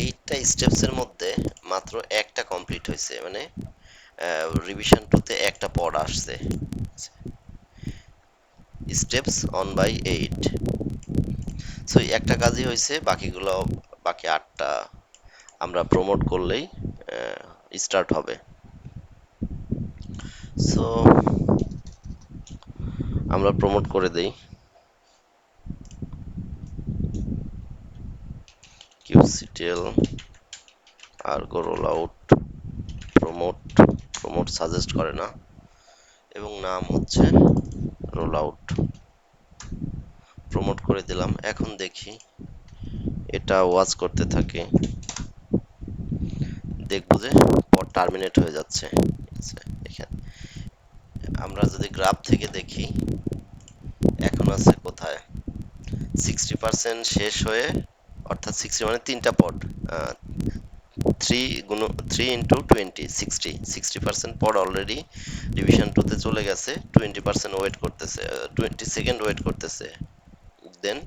8টা স্টেপস এর মধ্যে মাত্র একটা কমপ্লিট হয়েছে, মানে রিভিশন 2 তে একটা পড আসছে, স্টেপস অন বাই 8। সো একটা কাজই হয়েছে, বাকিগুলো বাকি 8টা আমরা প্রমোট করলেই স্টার্ট হবে। সো আমরা প্রমোট করে দেই kubectl argo rollout promote, promote suggest করে না, এবং নাম হচ্ছে রোল আউট, প্রমোট করে দিলাম। এখন দেখি এটা ওয়াচ করতে থাকে, দেখবো যে পর টার্মিনেট হয়ে যাচ্ছে, ঠিক আছে। এখানে আমরা যদি গ্রাফ থেকে দেখি, এখন আছে কোথায়, 60% শেষ হয়ে, অর্থাৎ 60 মানে 3টা পড, 3 ইন্টু 20 60% পড অলরেডি ডিভিশন 2 তে চলে গেছে, 20% ওয়েট করতেছে, 20 সেকেন্ড ওয়েট করতেছে, দেন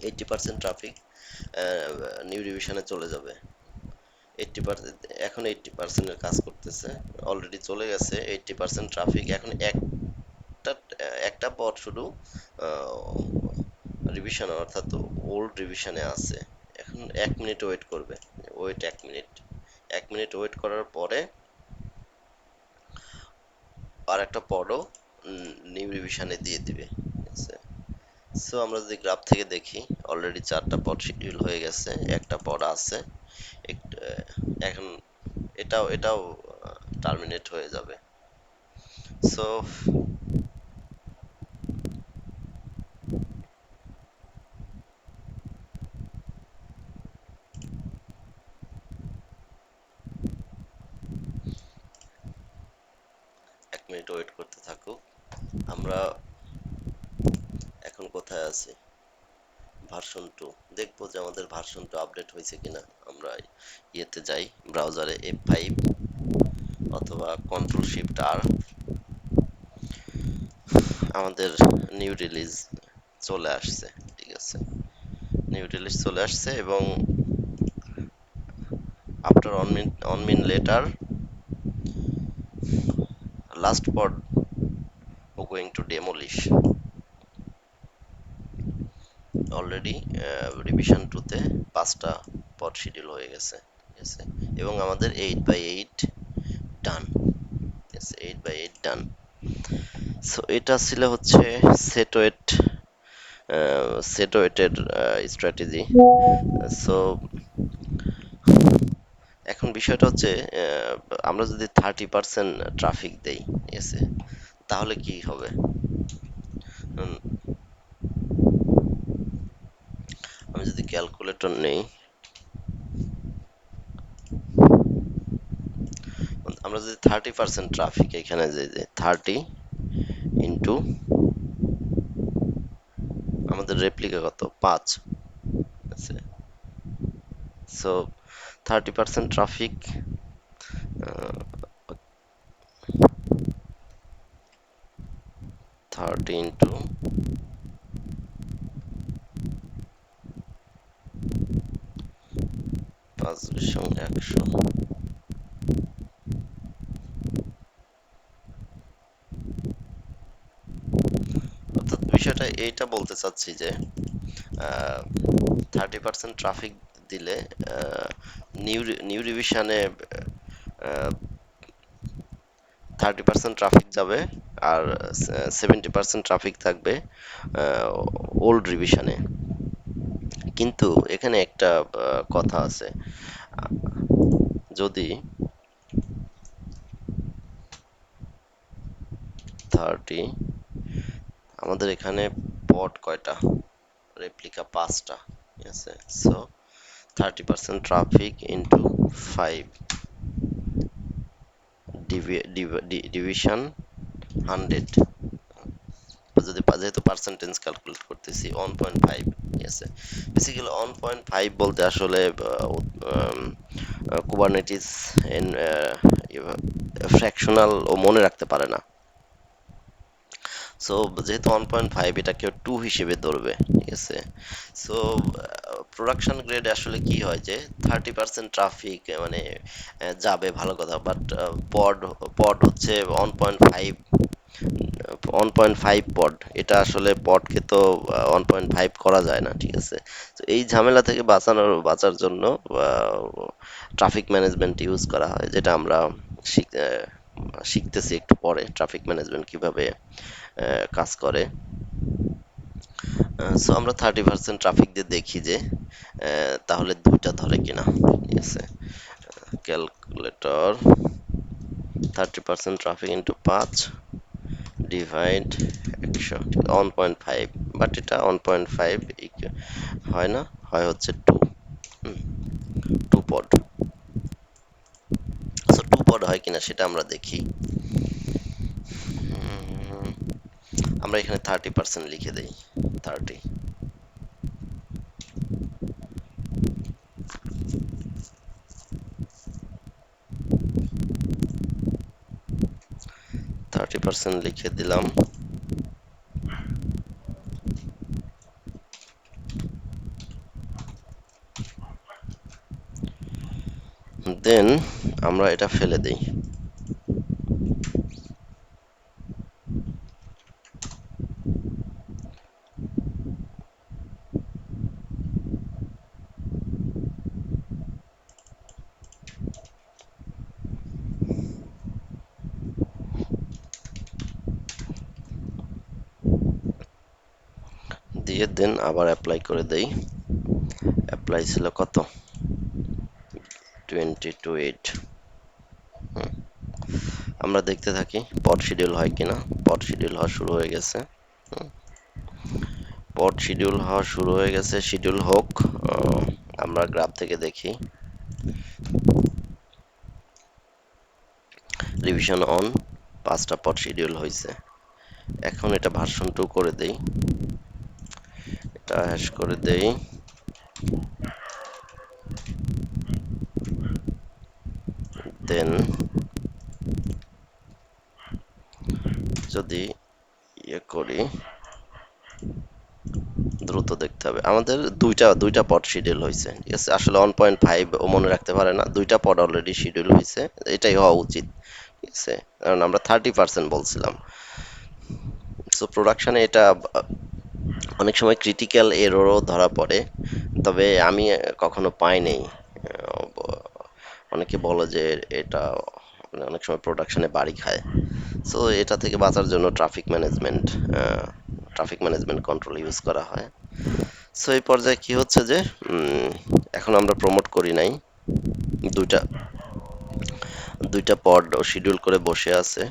80% ট্রাফিক নিউ ডিভিশনে চলে যাবে। 80%, এখন 80% এর কাজ করতেছে, অলরেডি চলে গেছে 80% ট্রাফিক। এখন একটা একটা পথ শুধু রিভিশন, অর্থাৎ ওল্ড রিভিশনে আছে। এখন 1 মিনিট ওয়েট করবে, ওয়েট 1 মিনিট, 1 মিনিট ওয়েট করার পরে আর একটা পডও নিউ রিভিশনে দিয়ে দিবে, ঠিক আছে। সো আমরা যদি গ্রাফ থেকে দেখি, অলরেডি 4টা পড শিডিউল হয়ে গেছে, একটা পড আছে, এখন এটাও টার্মিনেট হয়ে যাবে। সো এক মিনিট ওয়েট করতে থাকুক। আমরা এখন কোথায় আছি, ভার্সন 2, দেখবো যে আমাদের ভার্সন 2 আপডেট হয়েছে কিনা। আমরা ইয়েতে যাই, ব্রাউজারে F5 অথবা কন্ট্রোল শিফট আর, আমাদের নিউ রিলিজ চলে আসছে, ঠিক আছে, নিউ রিলিজ চলে আসছে, এবং after 1 minute letter last pod going to demolish. Already revision 2 তে 5টা পড শিডিউল হয়ে গেছে, ঠিক আছে, এবং আমাদের 8/8 ডান, ঠিক আছে, 8/8 ডান। সো এটা ছিল হচ্ছে সেটওয়েট, সেটওয়েটের স্ট্র্যাটেজি। সো এখন বিষয়টা হচ্ছে, আমরা যদি 30% ট্রাফিক দেই, ঠিক আছে, তাহলে কি হবে। উম, আমি যদি ক্যালকুলেটর নেই, আমরা যদি 30% ট্রাফিক এখানে যে 30 ইন্টু আমাদের রেপ্লিকা কত 5 আছে, সো 30% ট্রাফিক 30 ইন্টু 5/100, অর্থাৎ বিষয়টা এইটা বলতে চাচ্ছি যে 30% ট্রাফিক দিলে নিউ নিউ রিভিশনে 30% ট্রাফিক যাবে আর 70% ট্রাফিক থাকবে ওল্ড রিভিশনে। কিন্তু এখানে একটা কথা আছে, যদি 30, আমাদের এখানে পড কয়টা, রেপ্লিকা 5টা, ঠিক আছে, সো 30% ট্রাফিক ইন্টু 5 ডিভিশন 100, যদি যেহেতু পার্সেন্টেজ ক্যালকুলেট করতেছি 1.5, ঠিক আছে, বেসিক্যালি 1.5 বলতে আসলে কুবারনেটিস ফ্র্যাকশনাল ও মনে রাখতে পারে না, সো যেহেতু 1.5 এটা কেউ 2 হিসেবে ধরবে, ঠিক আছে, সো প্রোডাকশন গ্রেড আসলে কি হয় যে 30% ট্রাফিক মানে যাবে ভালো কথা, বাট পড পড হচ্ছে 1.5, 1.5 পড, এটা আসলে পডকে তো 1.5 করা যায় না, ঠিক আছে, তো এই ঝামেলা থেকে বাঁচার জন্য ট্রাফিক ম্যানেজমেন্ট ইউজ করা হয়, যেটা আমরা শিখতেছি একটু পরে ট্রাফিক ম্যানেজমেন্ট কিভাবে কাজ করে। সো আমরা 30% ট্রাফিক দিয়ে দেখি যে তাহলে দুইটা ধরে কিনা, ঠিক আছে, calculator 30% traffic into 5 divide 100, 1.5, but এটা 1.5 হয় না, হয় হচ্ছে 2, 2 পড, সো 2 পড হয় কিনা সেটা আমরা দেখি। আমরা এখানে 30% লিখে দেই, 30, 30% লিখে দিলাম, দেন আমরা এটা ফেলে দেই, দিয়ে দেন আবার অ্যাপ্লাই করে দেই, অ্যাপ্লাই ছিল কত 20 to 8, আমরা দেখতে থাকি পড শিডিউল হয় কিনা, পড শিডিউল হওয়া শুরু হয়ে গেছে, পড শিডিউল হওয়া শুরু হয়ে গেছে, শিডিউল হোক, আমরা গ্রাফ থেকে দেখি রিভিশন অন, 5টা পড শিডিউল হয়েছে, এখন এটা ভার্সন 2 করে দেই, এটা হ্যাশ করে দেই, দেন যদি ইয়ে করি, দ্রুত দেখতে হবে, আমাদের দুইটা পড শিডিউল হয়েছে, ঠিক আছে, আসলে 1.5 ও মনে রাখতে পারে না, দুইটা পড অলরেডি শিডিউল হয়েছে, এটাই হওয়া উচিত, ঠিক আছে, কারণ আমরা 30% বলছিলাম। সো প্রোডাকশনে এটা অনেক সময় ক্রিটিক্যাল এররও ধরা পড়ে, তবে আমি কখনো পাই নাই। অনেকে বলে যে এটা মানে অনেক সময় প্রোডাকশনে বাড়ি খায়, সো এটা থেকে বাঁচার জন্য ট্রাফিক ম্যানেজমেন্ট কন্ট্রোল ইউজ করা হয়। সো এই পর্যায়ে কি হচ্ছে যে এখন আমরা প্রমোট করি নাই, দুইটা দুইটা পড শিডিউল করে বসে আছে,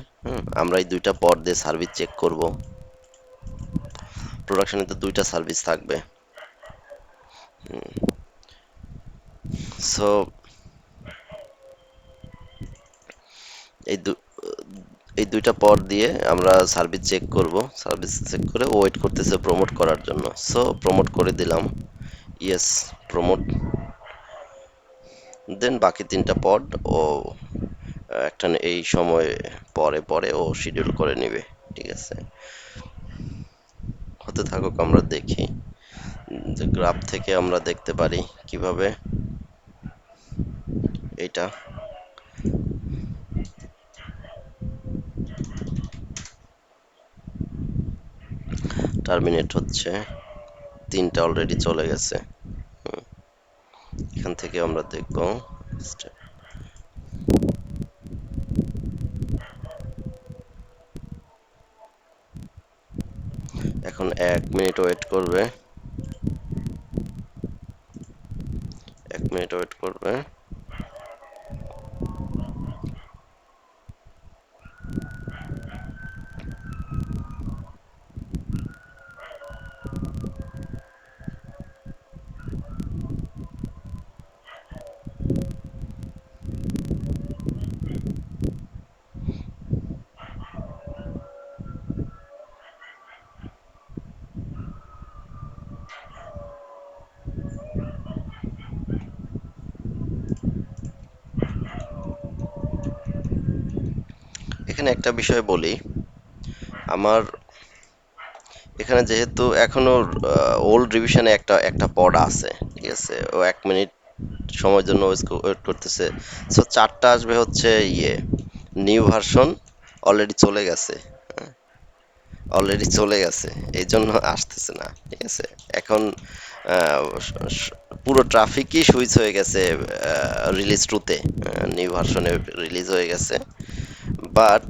আমরা এই দুইটা পড দিয়ে সার্ভিস চেক করব, প্রোডাকশনে তো দুইটা সার্ভিস থাকবে, সো এই দু এই দুইটা পদ দিয়ে আমরা সার্ভিস চেক করব, সার্ভিস চেক করে ওয়েট করতেছে প্রমোট করার জন্য। সো প্রমোট করে দিলাম, ইয়েস, প্রমোট। দেন বাকি তিনটা পদ ও একটা এই সময় পরে পরে ও শিডিউল করে নিবে। ঠিক আছে, হতে থাকুক, আমরা দেখি যে গ্রাফ থেকে আমরা দেখতে পারি কিভাবে এটা টার্মিনেট হচ্ছে। তিনটা অলরেডি চলে গেছে। হুম, এখান থেকে আমরা দেখব এখন 1 মিনিট ওয়েট করবে, 1 মিনিট ওয়েট করবে। এখানে একটা বিষয় বলি, আমার এখানে যেহেতু এখনো ওল্ড রিভিশনে একটা একটা পড আছে, ঠিক আছে, ও 1 মিনিট সময়ের জন্য ওয়েট করতেছে। সো চারটা আসবে হচ্ছে ইয়ে নিউ ভার্সন, অলরেডি চলে গেছে, অলরেডি চলে গেছে, এই জন্য আসতেছে না। ঠিক আছে, এখন আহ, পুরো ট্রাফিকই সুইচ হয়ে গেছে রিলিজ টুতে, নিউ ভার্সনে রিলিজ হয়ে গেছে। বাট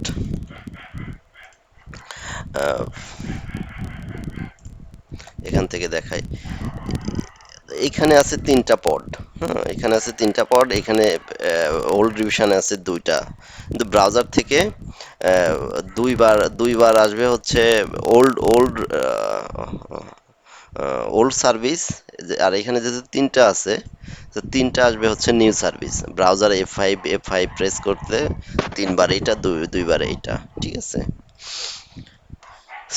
এখান থেকে দেখাই, এখানে আছে তিনটা পড। হ্যাঁ, এখানে আছে তিনটা পড, এখানে ওল্ড রিভিশনে আছে দুইটা। কিন্তু ব্রাউজার থেকে আহ, দুইবার আসবে হচ্ছে ওল্ড ওল্ড ওল্ড সার্ভিস। আর এখানে যেহেতু তিনটা আছে, তো তিনটা আসবে হচ্ছে new service. Browser F5 press করতে তিনবার এইটা, দুইবার এইটা। ঠিক আছে,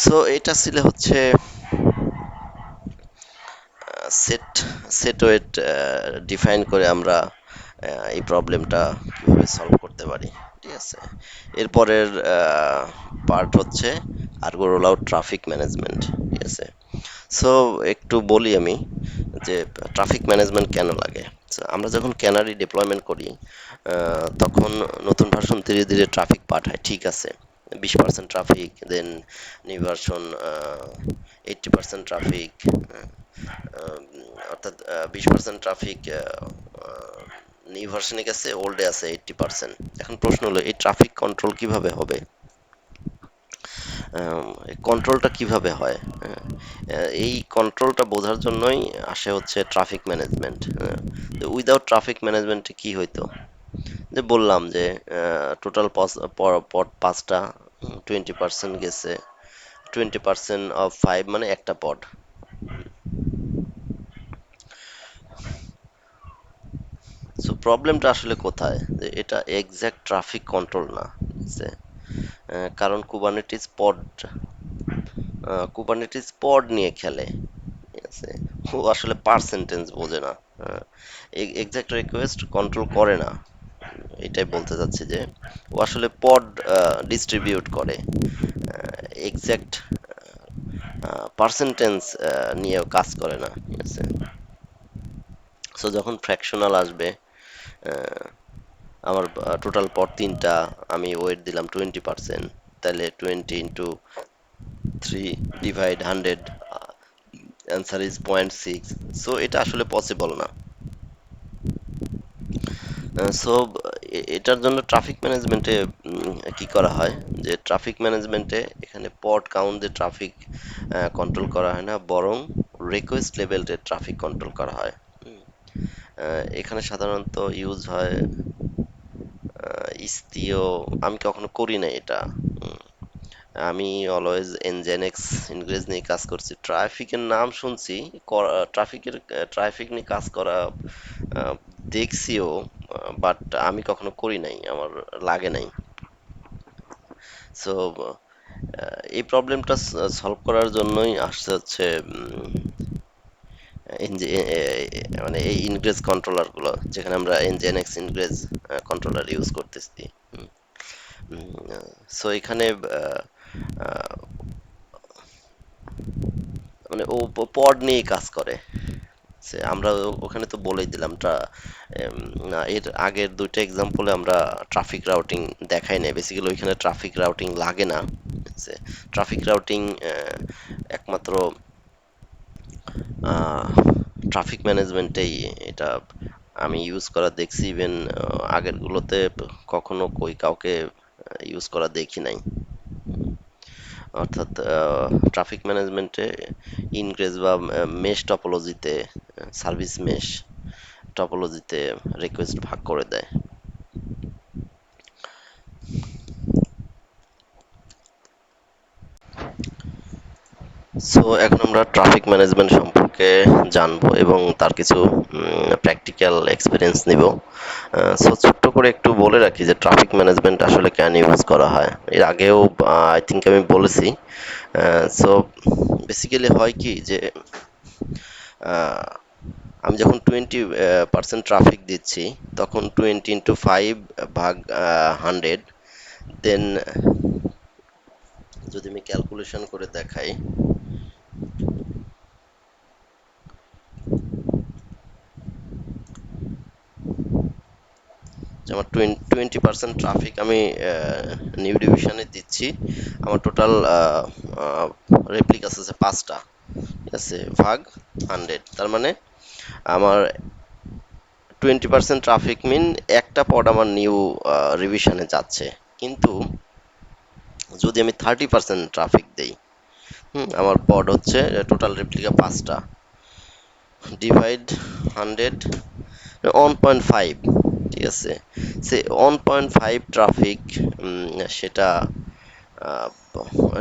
সো এটা ছিল হচ্ছে সেট সেট ওয়েট ডিফাইন করে আমরা এই প্রবলেমটা কিভাবে সলভ করতে পারি। ঠিক আছে, এরপরের পার্ট হচ্ছে আর্গো রোল আউট ট্রাফিক ম্যানেজমেন্ট। ঠিক আছে, সো একটু বলি আমি যে ট্রাফিক ম্যানেজমেন্ট কেন লাগে। So, আমরা যখন ক্যানারি ডিপ্লয়মেন্ট করি তখন নতুন ভার্সন ধীরে ধীরে ট্রাফিক পাঠায়, ঠিক আছে, 20% ট্রাফিক, দেন নিউ ভার্সন 80% ট্রাফিক, অর্থাৎ 20% ট্রাফিক নিউ ভার্সনে গেছে, ওল্ডে আছে 80%। এখন প্রশ্ন হলো এই ট্রাফিক কন্ট্রোল কিভাবে হবে, কন্ট্রোলটা কিভাবে হয়। এই কন্ট্রোলটা বোঝার জন্যই আসে হচ্ছে ট্রাফিক ম্যানেজমেন্ট। উইদাউট ট্রাফিক ম্যানেজমেন্টে কি হইতো, যে বললাম যে টোটাল পট পাঁচটা, 20% গেছে, 20% অফ 5 মানে একটা পড। সো প্রবলেমটা আসলে কোথায়, যে এটা এক্সাক্ট ট্রাফিক কন্ট্রোল না, ঠিক আছে? কারণ কুবারনেটিস পড নিয়ে খেলে। ঠিক আছে, ও আসলে পার্সেন্টেজ বোঝে না, এক্সাক্ট রিকোয়েস্ট কন্ট্রোল করে না। এটাই বলতে চাচ্ছি যে ও আসলে পড ডিস্ট্রিবিউট করে, এক্সাক্ট পার্সেন্টেজ নিয়েও কাজ করে না। ঠিক আছে, সো যখন ফ্র্যাকশনাল আসবে, আহ, আমার টোটাল পড তিনটা, আমি ওয়েট দিলাম 20%, তাহলে 20 × 3 ডিভাইড 100, অ্যান্সার ইজ 0.6। সো এটা আসলে পসিবল না। সো এটার জন্য ট্রাফিক ম্যানেজমেন্টে কি করা হয়, যে ট্রাফিক ম্যানেজমেন্টে এখানে পড কাউন্ট দিয়ে ট্রাফিক কন্ট্রোল করা হয় না, বরং রিকোয়েস্ট লেভেলে ট্রাফিক কন্ট্রোল করা হয়। হুম, এখানে সাধারণত ইউজ হয় ইস্তিও। আমি কখনো করি না এটা। হুম, আমি অলওয়েজ এনজেনেক্স ইনগ্রেজ নিয়ে কাজ করছি, ট্রাফিকের নাম শুনছি, ট্রাফিকের ট্রাফিক নিয়ে কাজ করা আহ, দেখছিও, বাট আমি কখনো করি নাই, আমার লাগে নাই। সো এই প্রবলেমটা সলভ করার জন্যই আসছে হচ্ছে মানে এই ইনগ্রেস কন্ট্রোলার গুলো, যেখানে আমরা nginx ইনগ্রেস কন্ট্রোলার ইউজ করতেছি। সো এখানে আহ, আহ, মানে ও পড নিয়ে কাজ করে। আমরা ওখানে তো বলেই দিলাম না, এর আগের দুইটা এক্সাম্পলে আমরা ট্রাফিক রাউটিং দেখাই নাই, বেসিক্যালি ওইখানে ট্রাফিক রাউটিং লাগে না। ট্রাফিক রাউটিং একমাত্র ট্রাফিক ম্যানেজমেন্টেই এটা আমি ইউজ করা দেখছি। ইভেন আগের গুলোতে কখনো কাউকে ইউজ করা দেখি নাই। অর্থাৎ ট্রাফিক ম্যানেজমেন্টে ইনগ্রেস বা মেশ টপোলজিতে, সার্ভিস মেশ টপোলজিতে রিকোয়েস্ট ভাগ করে দেয়। সো এখন আমরা ট্রাফিক ম্যানেজমেন্ট সম্পর্কে জানবো এবং তার কিছু প্র্যাকটিক্যাল এক্সপিরিয়েন্স নিব। সো ছোট্ট করে একটু বলে রাখি যে ট্রাফিক ম্যানেজমেন্ট আসলে কেন ইউজ করা হয়। এর আগেও আই থিঙ্ক আমি বলেছি। সো বেসিক্যালি হয় কি যে আহ, আমি যখন 20% ট্রাফিক দিচ্ছি, তখন 20 × 5 ভাগ 100, দেন যদি আমি ক্যালকুলেশন করে দেখাই, যে আমার 20% ট্রাফিক আমি নিউ ডিভিশনে দিচ্ছি, আমার টোটাল রেপ্লিকাস আছে 5টা, ঠিক আছে, ভাগ 100, তার মানে আমার 20% ট্রাফিক মিন একটা পড আমার নিউ রিভিশনে যাচ্ছে। কিন্তু যদি আমি 30% ট্রাফিক দেই, আমার পড হচ্ছে টোটাল রেপ্লিকা 5টা, ডিভাইড 100, 1.5, ঠিক আছে। সে 1.5 ট্রাফিক, সেটা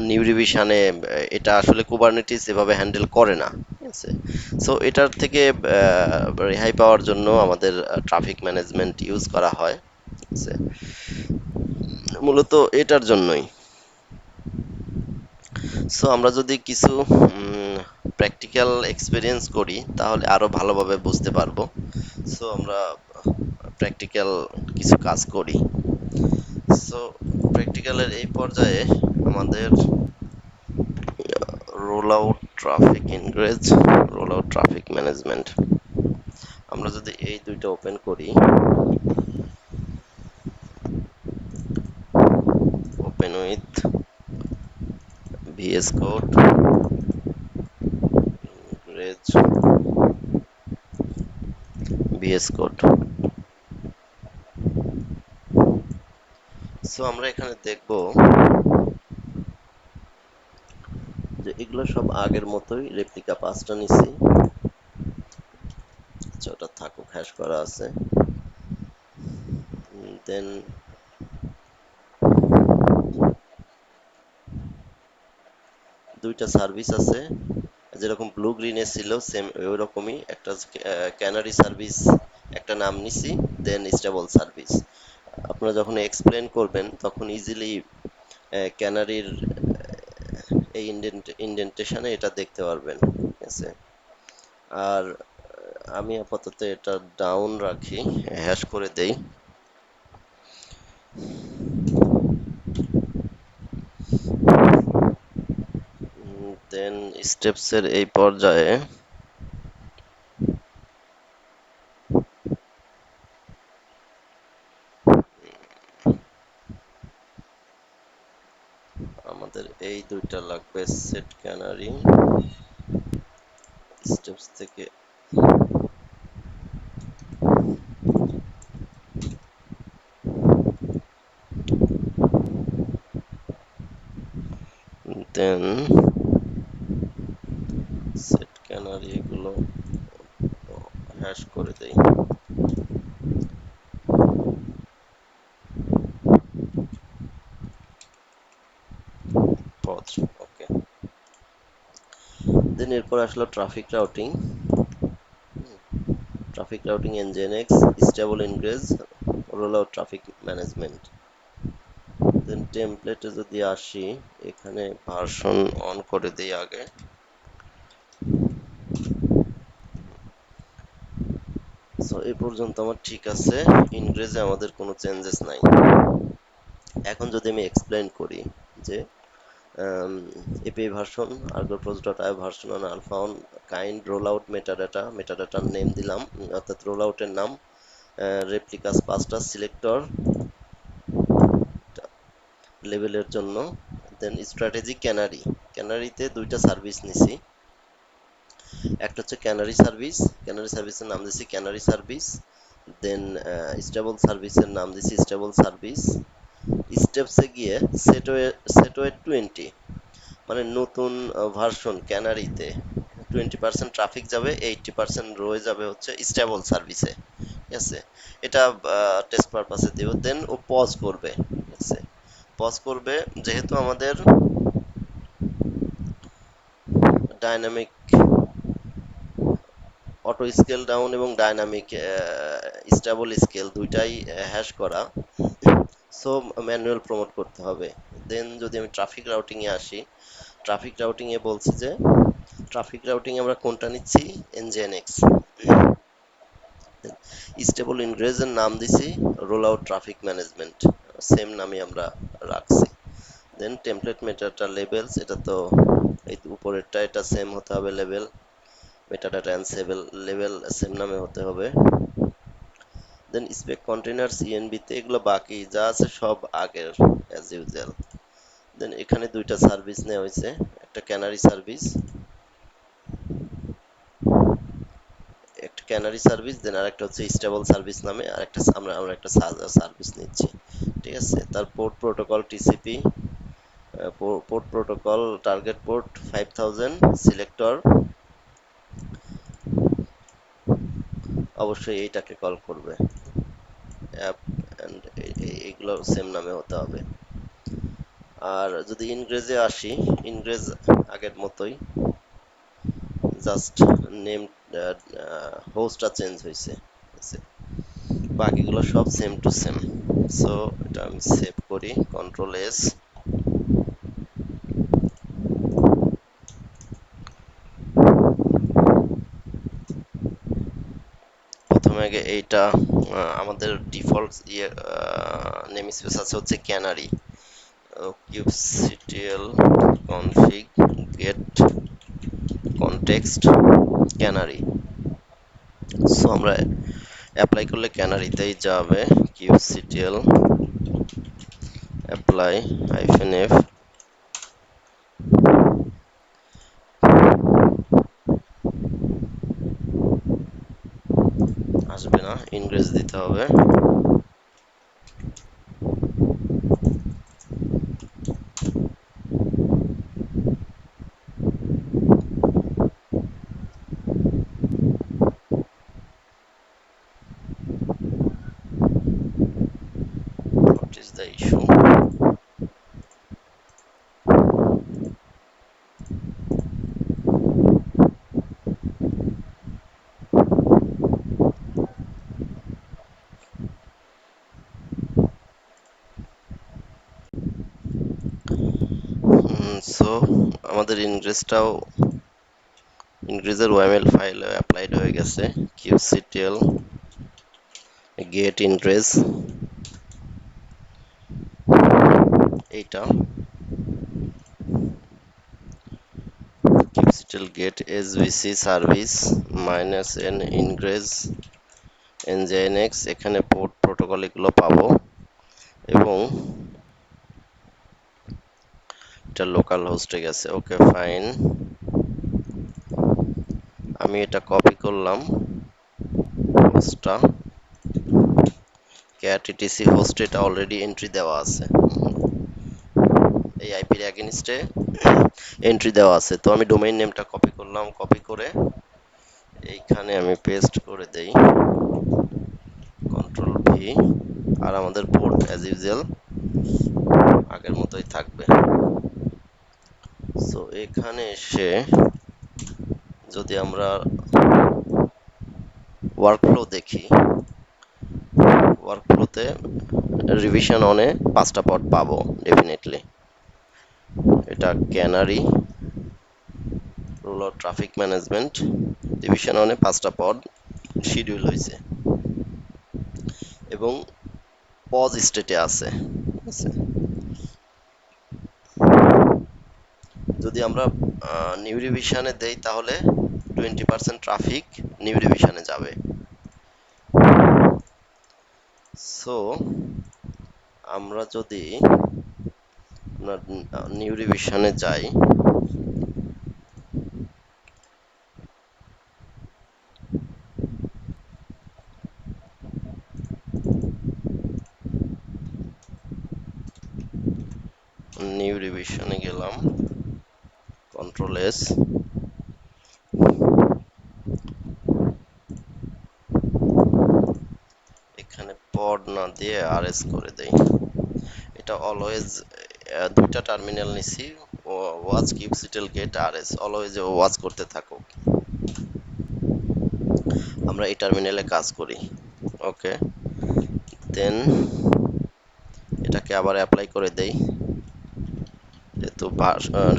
নিউ রিভিশনে এটা আসলে কুবারনেটিস এভাবে হ্যান্ডেল করে না, ঠিক আছে। সো এটার থেকে রেহাই পাওয়ার জন্য আমাদের ট্রাফিক ম্যানেজমেন্ট ইউজ করা হয়, ঠিক আছে, মূলত এটার জন্যই। সো আমরা যদি কিছু প্র্যাকটিক্যাল এক্সপিরিয়েন্স করি তাহলে আরো ভালোভাবে বুঝতে পারবো। সো আমরা প্র্যাকটিক্যাল কিছু কাজ করি। সো প্র্যাকটিক্যালের এই পর্যায়ে আমাদের roll out traffic ingress, roll out traffic management, আমরা যদি এই দুইটা ওপেন করি, open with VS code ingress VS code. So আমরা এখানে দেখব যে এগুলো সব আগের মতোই, রেপ্লিকা 5টা নিছি, আচ্ছা ওটা থাকুক, হ্যাশ করা আছে। দেন দুইটা সার্ভিস আছে, যেরকম ব্লু গ্রিনে ছিল সেম ওই রকমই, একটা ক্যানারি সার্ভিস একটা নাম নিছি, দেন স্টেবল সার্ভিস। আপনারা যখন এক্সপ্লেন করবেন তখন ইজিলি ক্যানারির এই ইন্ডেন্টেশনে এটা দেখতে পারবেন, ঠিক আছে। আর আমি আপাতত এটা ডাউন রাখি, হ্যাশ করে দেই। দেন স্টেপসের এই পর্যায়ে আমাদের এই দুইটা লাগবে, সেট ক্যানারি স্টেপস থেকে, দেন সেট ক্যানারি এগুলো হ্যাশ করে দেই। পথ, ওকে। দেন এরপর আসলো traffic routing, traffic routing nginx, stable ingress, roll out traffic management. Then টেমপ্লেটে যদি আসি, এখানে ভার্সন অন করে দিই আগে। সো এই পর্যন্ত আমার ঠিক আছে, ইনগ্রেজে আমাদের কোনো চেঞ্জেস নাই। এখন যদি আমি এক্সপ্লেইন করি যে API version argopros.io version one alpha one kind roll out মেটাডাটার নেম দিলাম, অর্থাৎ রোল আউটের নাম, রেপ্লিকাস পাঁচটা, সিলেক্টর লেভেলের জন্য, দেন স্ট্র্যাটেজি ক্যানারিতে দুইটা সার্ভিস নিছি, একটা হচ্ছে ক্যানারি সার্ভিসের নাম দিছি ক্যানারি সার্ভিস, দেন স্টেবল সার্ভিসের নাম দিছি স্টেবল সার্ভিস। স্টেপসে গিয়ে সেটওয়ে 20, মানে নতুন ভার্সন ক্যানারিতে 20% ট্রাফিক যাবে, 80% রয়ে যাবে হচ্ছে স্টেবল সার্ভিসে। ঠিক আছে, এটা টেস্ট পারপাসে দিব। দেন ও পজ করবে, ঠিক আছে, পজ করবে যেহেতু আমাদের ডাইনামিক অটো স্কেল ডাউন এবং ডাইনামিক স্টেবল স্কেল দুইটাই হ্যাশ করা, সো ম্যানুয়াল প্রমোট করতে হবে। দেন যদি আমি ট্রাফিক রাউটিং এ আসি, ট্রাফিক রাউটিং এ বলছি যে ট্রাফিক রাউটিং আমরা কোনটা নিচ্ছি, এনজেএনএক্স। স্টেবল ইনগ্রেজের নাম দিছি role out traffic management, same নামই আমরা রাখছি। দেন টেমপ্লেট মেটাডাটা লেবেলস, এটা তো এই উপরেরটা, এটা সেম হতে হবে level, metadata and level same নামে হতে হবে। দেন স্পেক কন্টেইনার সিএনবি তে এগুলো বাকি যা আছে সব আগের অ্যাজ ইউজুয়াল। দেন এখানে দুইটা সার্ভিস নেওয়া হয়েছে, একটা ক্যানারি সার্ভিস, দেন আরেকটা হচ্ছে স্টেবল সার্ভিস নামে আরেকটা আমরা একটা সার্ভিস নিচ্ছি। ঠিক আছে, তার port protocol TCP, port protocol target port 5000, selector অবশ্যই এইটাকে কল করবে, অ্যাপ এন্ড এইগুলো সেম নামে হতে হবে। আর যদি ইনগ্রেজে আসি, ইনগ্রেজ আগের মতোই, জাস্ট নেম হোস্টটা চেঞ্জ হয়েছে, বাকিগুলো সব সেম টু সেম। সো এটা আমি সেভ করি, কন্ট্রোল এস। প্রথমে আগে এইটা আমাদের ডিফল্ট নেম স্পেস আছে হচ্ছে canary, kubectl config get context canary. So আমরা অ্যাপ্লাই করলে ক্যানারিতেই যাবে, kubectl apply -f, আসবে না, ইনগ্রেস দিতে হবে। What is the issue? So আমাদের ইনগ্রেসের ওএমএল ফাইল অ্যাপ্লাইড হয়ে গেছে, kubectl get ingress, এইটা kubectl get svc service -n ingress nginx, এখানে পোর্ট প্রোটোকল এগুলো পাবো এবং এটা লোকাল হোস্টে গেছে। ওকে ফাইন, আমি এটা কপি করলাম, হোস্টটা cat etc হোস্ট, এটা অলরেডি এন্ট্রি দেওয়া আছে, এই আইপির এগেইনস্টে এন্ট্রি দেওয়া আছে। তো আমি ডোমেইন নেমটা কপি করলাম, কপি করে এইখানে আমি পেস্ট করে দেই, কন্ট্রোল ভি, আর আমাদের পোর্ট অ্যাজ ইউজুয়াল আগের মতোই থাকবে। সো এখানে এসে যদি আমরা ওয়ার্কফ্লো দেখি, ওয়ার্কফ্লোতে রিভিশন অনে 5টা পড পাবো ডেফিনেটলি। এটা canary rule of traffic management, revision অনে 5টা পড শিডিউল হয়েছে এবং পজ স্টেটে আছে। ঠিক আছে, যদি আমরা নিউ রিভিশনে দেই তাহলে 20% ট্রাফিক নিউ রিভিশনে যাবে। সো আমরা যদি নিউ রিভিশনে যাই, নিউ রিভিশনে গেলাম, কন্ট্রোল এস, এখানে পড না দিয়ে আরএস করে দেই। এটা অলওয়েজ দুইটা টার্মিনাল নিছি, watch kubectl get RS, always watch করতে থাকো। আমরা এই টার্মিনালে কাজ করি। ওকে, দেন এটাকে আবার অ্যাপ্লাই করে দেই, যেহেতু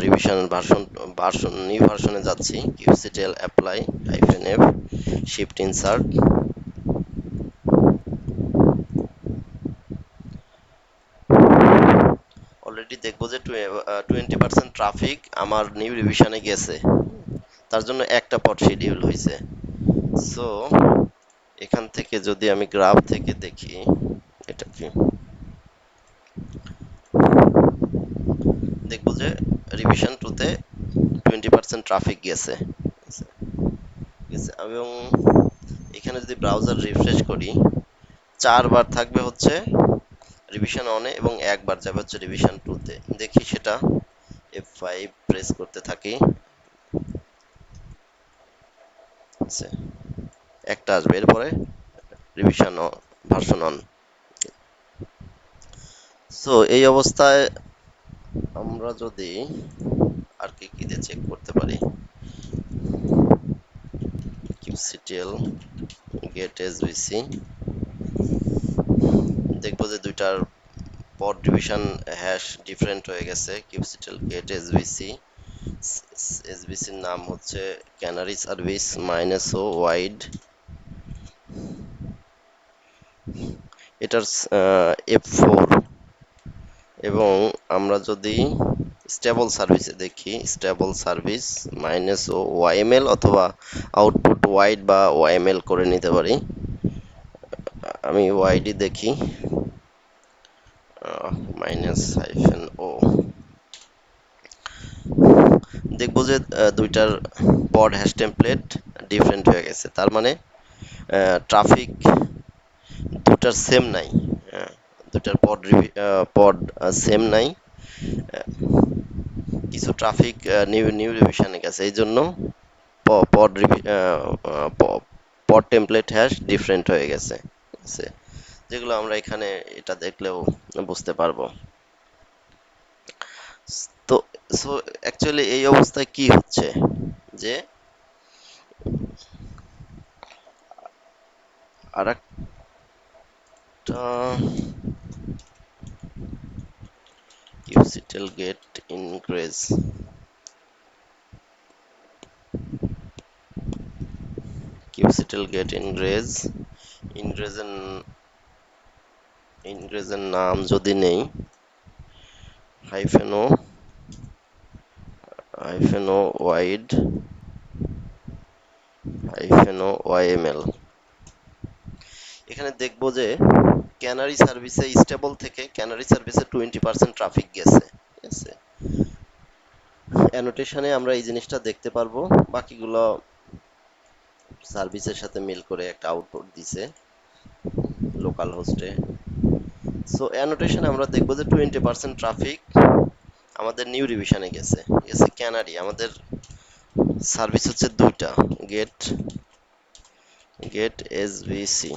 রিভিশন ভার্সন নিউ ভার্সনে যাচ্ছি। Kubectl apply -f shift insert, already দেখবো যে 20% ট্রাফিক আমার নিউ রিভিশনে গেছে, তার জন্য একটা পড শিডিউল হয়েছে। সো এখান থেকে যদি আমি গ্রাফ থেকে দেখি, এটা কি দেখবো যে রিভিশন 2 তে 20% ট্রাফিক গেছে গেছে এবং এখানে যদি ব্রাউজার রিফ্রেশ করি, 4বার থাকবে হচ্ছে রিভিশন অনে এবং একবার যাবে হচ্ছে রিভিশন 2 তে। দেখি সেটা, F5 প্রেস করতে থাকি, একটা আসবে, এরপরে রিভিশন ভার্সন অন। সো এই অবস্থায় আমরা যদি আর কি কি দিয়ে চেক করতে পারি, কিউসিটিএল গেট এসভিসি, দেখবো যে দুইটার পড ডিভিশন হ্যাশ ডিফারেন্ট হয়ে গেছে। কিউসিটিএল গেট এসভিসি, এসভিসির নাম হচ্ছে ক্যানারি সার্ভিস -o ওয়াইড, এটার F4। এবং আমরা যদি স্টেবল সার্ভিসে দেখি, স্টেবল সার্ভিস -o ওয়াইএমএল অথবা আউটপুট ওয়াইড বা ওয়াইএমএল করে নিতে পারি। আমি ওয়াইডই দেখি, -o, দেখবো যে দুইটার পড হ্যাশ টেমপ্লেট ডিফারেন্ট হয়ে গেছে, তার মানে ট্রাফিক দুটার সেম নাই, দুটার পড সেম নাই, কিছু ট্রাফিক নিউ নিউ রিভিশনে গেছে, এই জন্য পড পড টেমপ্লেট হ্যাশ ডিফারেন্ট হয়ে গেছে। যেগুলো আমরা এখানে এটা দেখলেও বুঝতে পারবো। তো সো অ্যাকচুয়ালি এই অবস্থায় কি হচ্ছে যে আরেকটা কিউসিটেল গেট ইনগ্রেজ, কিউসিটেল গেট ইনগ্রেজের নাম যদি নেই -o ওয়াইড -o ওয়াইএমএল, এখানে দেখবো যে ক্যানারি সার্ভিসে স্টেবল থেকে ক্যানারি সার্ভিসে 20% ট্রাফিক গেছে। ঠিক আছে, অ্যানোটেশনে আমরা এই জিনিসটা দেখতে পারবো, বাকিগুলো সার্ভিসের সাথে মিল করে একটা আউটপুট দিছে লোকাল হোস্টে। সো অ্যানোটেশনে আমরা দেখবো যে 20% ট্রাফিক আমাদের নিউ রিভিশনে গেছে গেছে ক্যানারি। আমাদের সার্ভিস হচ্ছে দুইটা, গেট গেট এসভিসি,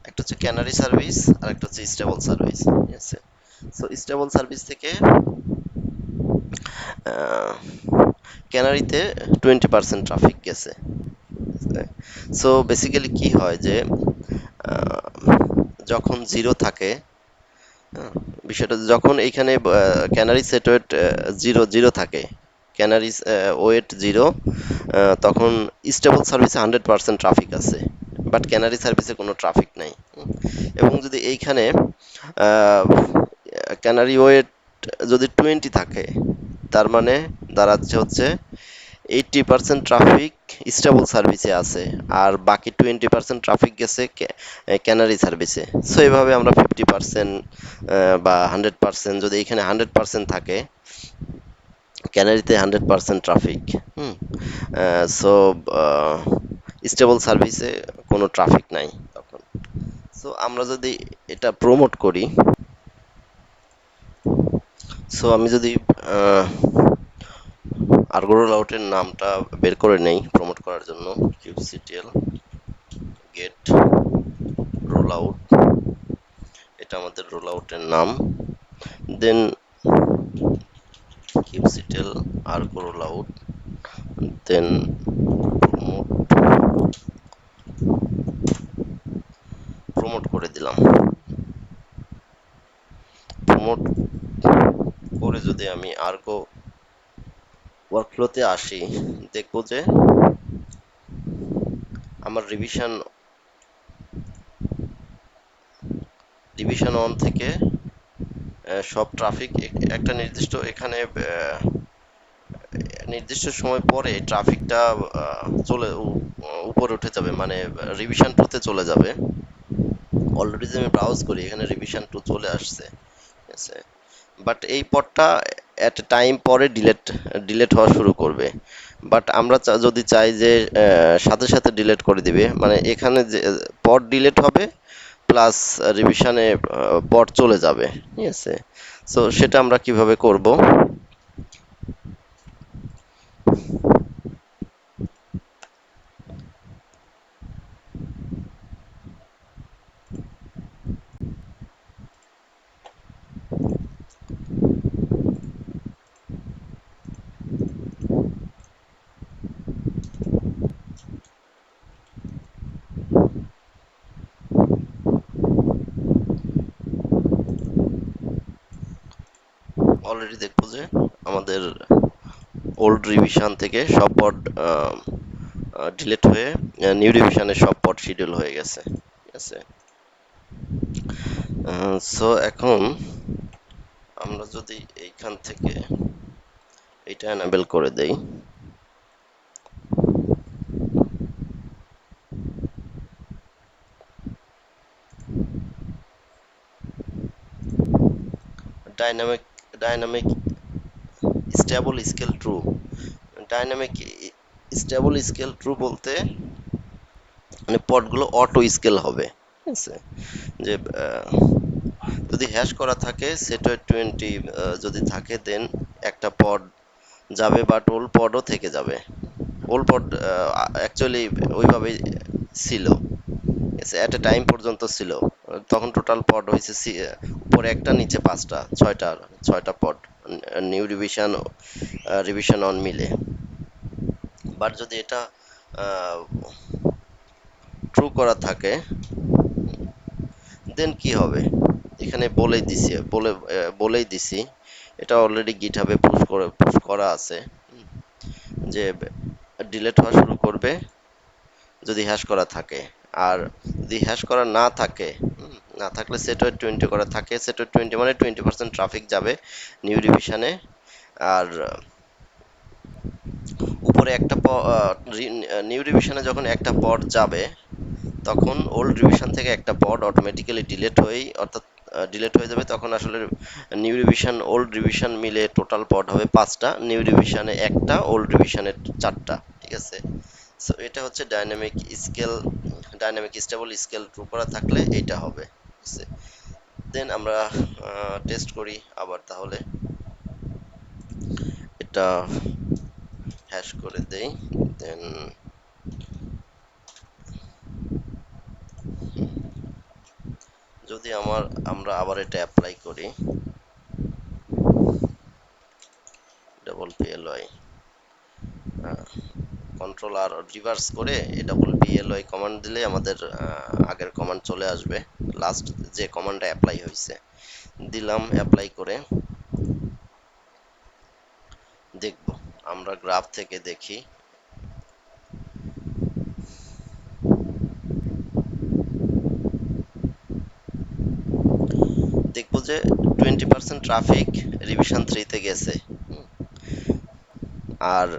একটা হচ্ছে ক্যানারি সার্ভিস আর একটা হচ্ছে স্টেবল সার্ভিস। ঠিক আছে, সো স্টেবল সার্ভিস থেকে ক্যানারিতে 20% ট্রাফিক গেছে। সো বেসিক্যালি কি হয় যে যখন জিরো থাকে, হ্যাঁ, বিষয়টা যখন এইখানে canary set weight zero zero থাকে, ক্যানারি ওয়েট জিরো, তখন স্টেবল সার্ভিসে 100% ট্রাফিক আছে, বাট ক্যানারি সার্ভিসে কোনো ট্রাফিক নাই। এবং যদি এইখানে ক্যানারি ওয়েট যদি 20 থাকে, তার মানে দাঁড়াচ্ছে হচ্ছে 80% ট্রাফিক স্টেবল সার্ভিসে আছে, আর বাকি 20% ট্রাফিক গেছে ক্যানারি সার্ভিসে। সো এইভাবে আমরা 50% বা 100%, যদি এখানে 100% থাকে, ক্যানারিতে 100% ট্রাফিক, হুম, সো স্টেবল সার্ভিসে কোনো ট্রাফিক নাই তখন। সো আমরা যদি এটা প্রমোট করি, সো আমি যদি আর্গো রোল আউটের নামটা বের করে নেই প্রমোট করার জন্য, কিউবসিটিএল গেট রোল আউট, এটা আমাদের রোল আউটের নাম। দেন কিউবসিটিএল আর্গো রোল আউট, দেন প্রমোট, প্রমোট করে দিলাম। প্রমোট করে যদি আমি আর্গো ওয়ার্কফ্লোতে আসি, দেখবো যে আমার রিভিশন ডিভিশন অন থেকে সব ট্রাফিক একটা নির্দিষ্ট এখানে নির্দিষ্ট সময় পরে ট্রাফিকটা উপরে উঠে যাবে, মানে রিভিশন টুতে চলে যাবে। অলরেডি যে আমি ব্রাউজ করি, এখানে রিভিশন টু চলে আসছে, ঠিক আছে, বাট এই পডটা এট এ টাইম পরে ডিলেট ডিলেট হওয়া শুরু করবে। বাট আমরা যদি চাই যে সাথে সাথে ডিলেট করে দিবে, মানে এখানে যে পড ডিলেট হবে প্লাস রিভিশনে পড চলে যাবে, ঠিক আছে। সো সেটা আমরা কিভাবে করব? অলরেডি দেখবো যে আমাদের ওল্ড রিভিশন থেকে সব পড ডিলিট হয়ে নিউ রিভিশনে সব পড শিডিউল হয়ে গেছে, ঠিক আছে। সো এখন আমরা যদি এইখান থেকে এটা এনাবেল করে দেই, dynamic dynamic stable scale true, dynamic stable scale true বলতে মানে পডগুলো অটো স্কেল হবে, ঠিক আছে। যে যদি হ্যাশ করা থাকে সেট 20 যদি থাকে, দেন একটা পড যাবে, বাট ওল পডও থেকে যাবে। ওল পড অ্যাকচুয়ালি ওইভাবেই ছিল, এট এ টাইম পর্যন্ত ছিল। তখন টোটাল পড হয়েছে উপরে একটা নিচে পাঁচটা, ছয়টা, ছয়টা পড নিউ রিভিশন রিভিশন অন মিলে। বাট যদি এটা ট্রু করা থাকে, দেন কি হবে? এখানে বলেই দিছি, এটা অলরেডি গিটহাবে পুশ করা আছে, যে ডিলেট হওয়া শুরু করবে যদি হ্যাশ করা থাকে। আর যদি হ্যাশ করা না থাকে, না থাকলে সেট ওয়েট 20 করা থাকে, সেট ওয়েট 20 মানে 20% ট্রাফিক যাবে নিউ রিভিশনে। আর উপরে একটা নিউ রিভিশনে যখন একটা পড যাবে, তখন ওল্ড রিভিশন থেকে একটা পড অটোমেটিক্যালি ডিলেট হয়ে যাবে। তখন আসলে নিউ রিভিশন ওল্ড রিভিশন মিলে টোটাল পড হবে পাঁচটা, নিউ রিভিশনে একটা, ওল্ড রিভিশনে চারটা, ঠিক আছে। সো এটা হচ্ছে ডাইনামিক স্টেবল স্কেল ট্রু করা থাকলে এইটা হবে, ঠিক আছে। দেন আমরা টেস্ট করি আবার তাহলে, এটা হ্যাশ করে দেই। দেন যদি আমরা আবার এটা অ্যাপ্লাই করি, ডাবল পিএলওয়াই, কন্ট্রোল আর রিভার্স করে AWBLY কমান্ড দিলে আমাদের আগের কমান্ড চলে আসবে, লাস্ট যে কমান্ডটা অ্যাপ্লাই হয়েছে। দিলাম, অ্যাপ্লাই করে দেখব, আমরা গ্রাফ থেকে দেখি। দেখবো যে 20% ট্রাফিক রিভিশন 3 তে গেছে। আর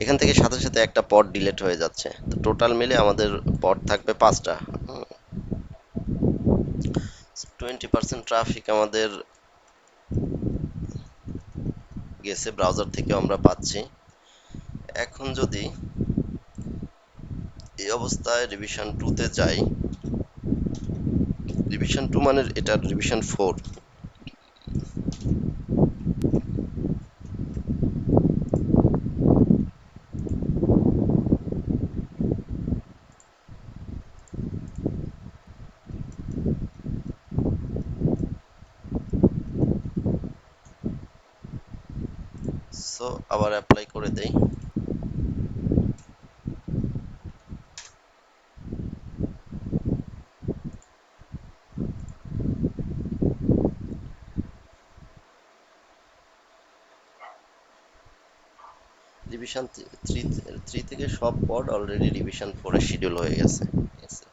এখান থেকে সাথে সাথে একটা পড ডিলিট হয়ে যাচ্ছে, তো টোটাল মিলে আমাদের পড থাকবে 5টা। 20% ট্রাফিক আমাদের গেছে, ব্রাউজার থেকে আমরা পাচ্ছি। এখন যদি এই অবস্থায় রিভিশন 2 তে যাই, রিভিশন 2 মানে এটা রিভিশন 4। সো আবার অ্যাপ্লাই করে দেই। রিভিশন 3 থেকে সব পড অলরেডি রিভিশন 4 এ শিডিউল হয়ে গেছে, ঠিক আছে।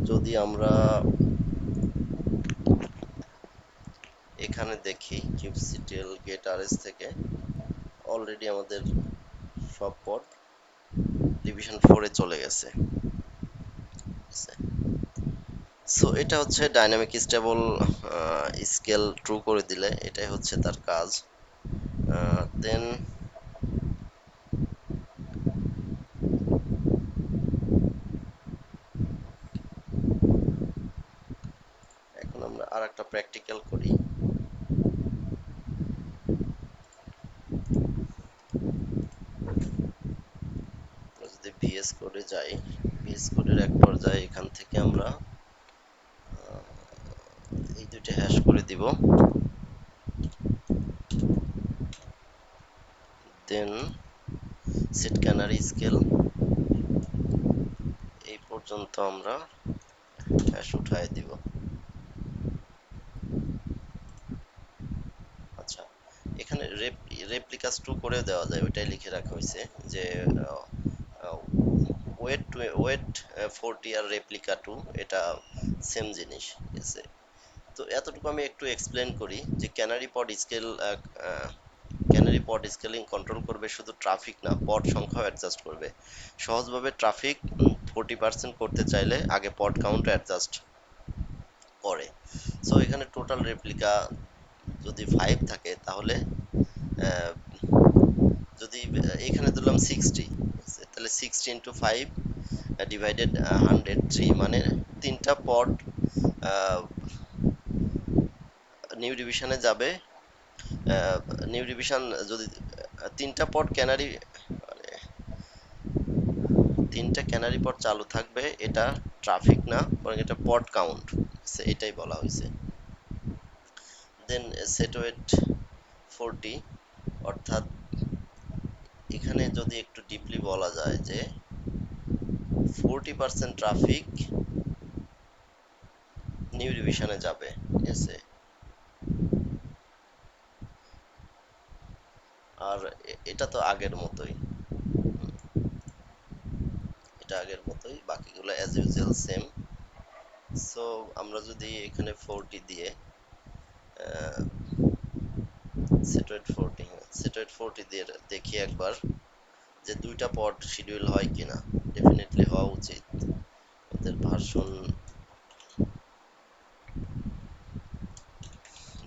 যদি আমরা এখানে দেখি কিউবসিটিএল গেট আরএস থেকে অলরেডি আমাদের সব পড রিভিশন 4 এ চলে গেছে। সো এটা হচ্ছে ডাইনামিক স্টেবল স্কেল ট্রু করে দিলে এটাই হচ্ছে তার কাজ। দেন এখন আমরা আর একটা প্র্যাকটিক্যাল করি। যদি ভিএস কোডে যাই, ভিএস কোডের এক পর্যায়ে এখান থেকে আমরা এই দুইটা হ্যাশ করে দিব। দেন সেট ক্যানারি স্কেল, এই পর্যন্ত আমরা হ্যাশ উঠায় দিব। আচ্ছা, এখানে রেপ্লিকাস টু করে দেওয়া যায়, ওইটাই লিখে রাখা হয়েছে যে ওয়েট ওয়েট 40 আর রেপ্লিকা টু এটা সেম জিনিস, ঠিক আছে। তো এতটুকু আমি একটু এক্সপ্লেন করি যে ক্যানারি পড স্কেলিং কন্ট্রোল করবে শুধু ট্রাফিক না, পড সংখ্যাও অ্যাডজাস্ট করবে। সহজভাবে ট্রাফিক 40% করতে চাইলে আগে পড কাউন্ট অ্যাডজাস্ট করে। সো এখানে টোটাল রেপ্লিকা যদি 5 থাকে তাহলে আহ, যদি এখানে দিলাম 60, তাহলে 60 ইন্টু 5 ডিভাইডেড 100 3, মানে তিনটা পড নিউ ডিভিশনে যাবে। নিউ ডিভিশন যদি তিনটা পড ক্যানারি, মানে তিনটা ক্যানারি পড চালু থাকবে, এটা ট্রাফিক না বরং এটা পড কাউন্ট, এটাই বলা হয়েছে। দেন সেট ওয়েট 40, অর্থাৎ এখানে যদি একটু ডিপলি বলা যায় যে 40% ট্রাফিক নিউ ডিভিশনে যাবে, ঠিক আছে। আর এটা তো আগের মতোই, এটা আগের মতোই, বাকিগুলো অ্যাজ ইউজুয়াল সেম। সো আমরা যদি এখানে 40 দিয়ে সেটওয়েট 40, সেটওয়েট 40 দিয়ে দেখি একবার যে দুইটা পড শিডিউল হয় কিনা। ডেফিনেটলি হওয়া উচিত। ওদের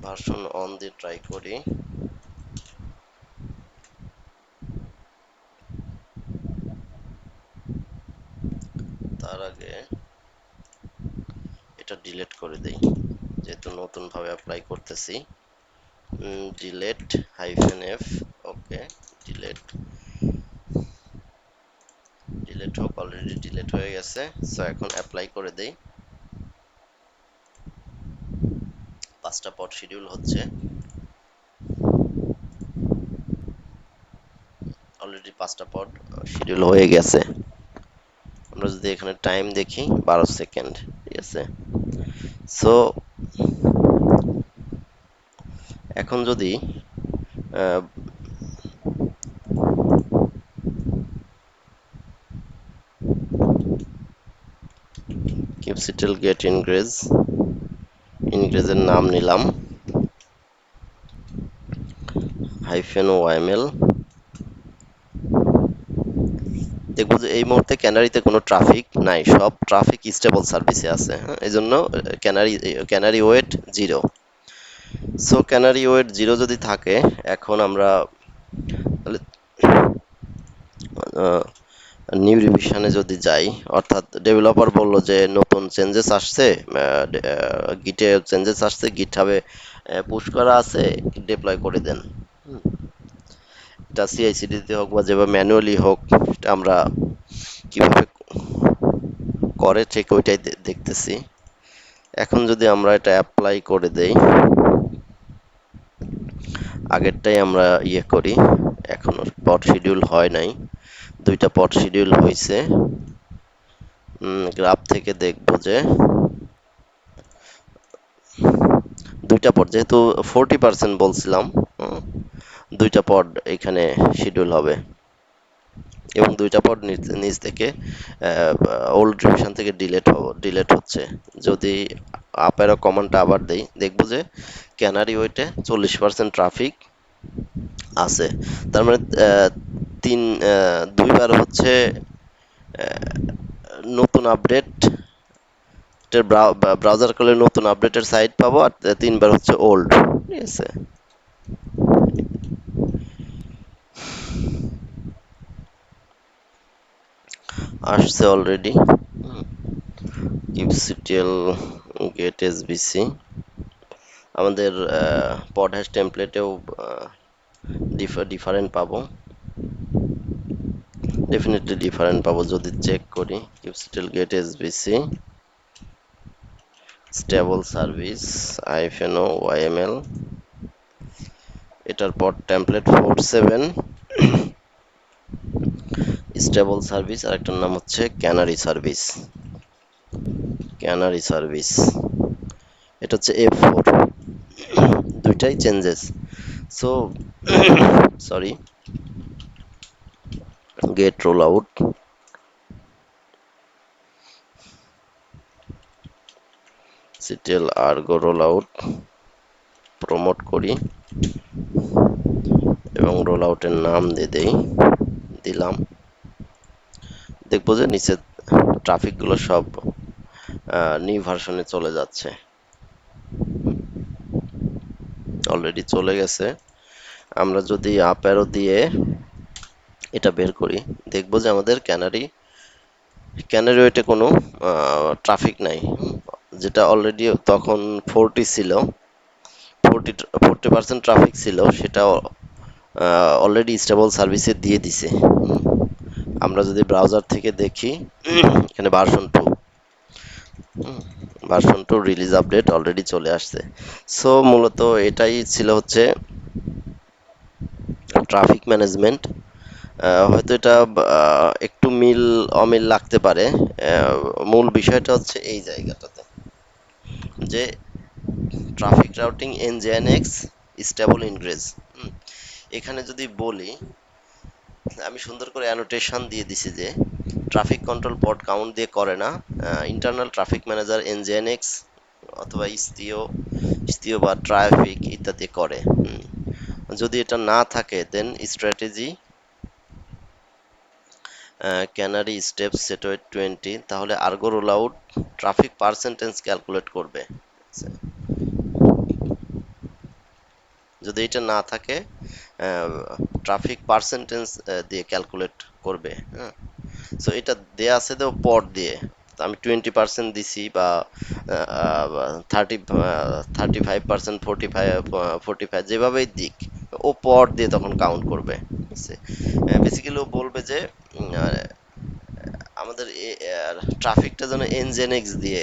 ভার্সন অন দিয়ে ট্রাই করি। তার আগে এটা ডিলিট করে দেই, যেহেতু নতুন ভাবে অ্যাপ্লাই করতেছি। ডিলেট -f, ওকে, ডিলেট ডিলেট হোক, অলরেডি ডিলেট হয়ে গেছে। সো এখন অ্যাপ্লাই করে দেই। 5টা পড শিডিউল হচ্ছে, অলরেডি 5টা পড শিডিউল হয়ে গেছে। আমরা যদি এখানে টাইম দেখি 12 সেকেন্ড, ঠিক আছে। সো এখন যদি কিউবসিটেল গেট ইনগ্রেজের নাম নিলাম -OYML। দেখবো যে এই মুহূর্তে ক্যানারিতে কোনো ট্রাফিক নাই, সব ট্রাফিক স্টেবল সার্ভিসে আছে। হ্যাঁ, এই জন্য canary weight 0। So canary weight 0 যদি থাকে, এখন আমরা তাহলে নিউ রিভিশনে যদি যাই, অর্থাৎ ডেভেলপার বললো যে নতুন চেঞ্জেস আসছে, গিটে চেঞ্জেস আসছে, গিটহাবে পুশ করা আছে, ডিপ্লয় করে দেন। এটা সিআইসিডি তে হোক বা যেভাবে ম্যানুয়ালি হোক, এটা আমরা কিভাবে করে ঠিক ওইটাই দেখতেছি। এখন যদি আমরা এটা অ্যাপ্লাই করে দেই, আগেরটাই আমরা ইয়ে করি, এখনো পড শিডিউল হয় নাই, 2টা পড শিডিউল হয়েছে। গ্রাফ থেকে দেখবো যে 2টা পড, যেহেতু 40% বলছিলাম, 2টা পড এখানে শিডিউল হবে এবং 2টা পড নিচ থেকে ওল্ড রিভিশন থেকে ডিলেট হচ্ছে। যদি আপ অ্যারো কমান্ডটা আবার দেই, দেখবো যে ক্যানারি ওয়েটে 40% ট্রাফিক আছে। তার মানে দুইবার হচ্ছে নতুন আপডেট, ব্রাউজার করলে নতুন আপডেটের সাইট পাবো, আর 3বার হচ্ছে ওল্ড, ঠিক আছে। আসছে অলরেডি কিউবসিটিএল গেট এসবিসি। আমাদের পড হ্যাশ টেমপ্লেটেও ডিফারেন্ট পাবো, ডেফিনেটলি ডিফারেন্ট পাবো। যদি চেক করি কিউবসিটিএল গেট এসবিসি স্টেবল সার্ভিস -OYML, এটার পড টেমপ্লেট 47 স্টেবল সার্ভিস, আর একটার নাম হচ্ছে ক্যানারি সার্ভিস, এটা হচ্ছে A4, দুইটাই changes. So sorry, get roll out, CTL Argo roll out promote করি এবং রোল আউটের নাম দিলাম। দেখবো যে নিচে ট্রাফিক গুলো সব নিউ ভার্সনে চলে যাচ্ছে, অলরেডি চলে গেছে। আমরা যদি আপ অ্যারো দিয়ে এটা বের করি, দেখবো যে আমাদের ক্যানারি ওয়েটে কোনো ট্রাফিক নাই। যেটা অলরেডি তখন 40 ছিল, 40% ট্রাফিক ছিল, সেটা অলরেডি স্টেবল সার্ভিসে দিয়ে দিছে। আমরা যদি ব্রাউজার থেকে দেখি, এখানে version two release update already চলে আসছে। সো মূলত এটাই ছিল হচ্ছে ট্রাফিক ম্যানেজমেন্ট। হয়তো এটা একটু অমিল লাগতে পারে, মূল বিষয়টা হচ্ছে এই জায়গাটাতে, যে ট্রাফিক রাউটিং nginx স্টেবল ইনগ্রেজ। এখানে যদি বলি, আমি সুন্দর করে অ্যানোটেশন দিয়ে দিছি যে ট্রাফিক কন্ট্রোল পড কাউন্ট দিয়ে করে না, ইন্টারনাল ট্রাফিক ম্যানেজার nginx অথবা ইস্তিও বা ট্রাফিক ইত্যাদি করে। যদি এটা না থাকে, then strategy canary step set weight 20, তাহলে Argo roll out traffic percentage calculate করবে। যদি এটা না থাকে, ট্রাফিক পার্সেন্টেজ দিয়ে ক্যালকুলেট করবে। হ্যাঁ, সো এটা দেয়া আছে তো পড দিয়ে, আমি 20% দিছি বা 35%, 45 যেভাবেই দিক, ও পড দিয়ে তখন কাউন্ট করবে। বেসিক্যালি ও বলবে যে আমাদের ট্রাফিকটা যেন nginx দিয়ে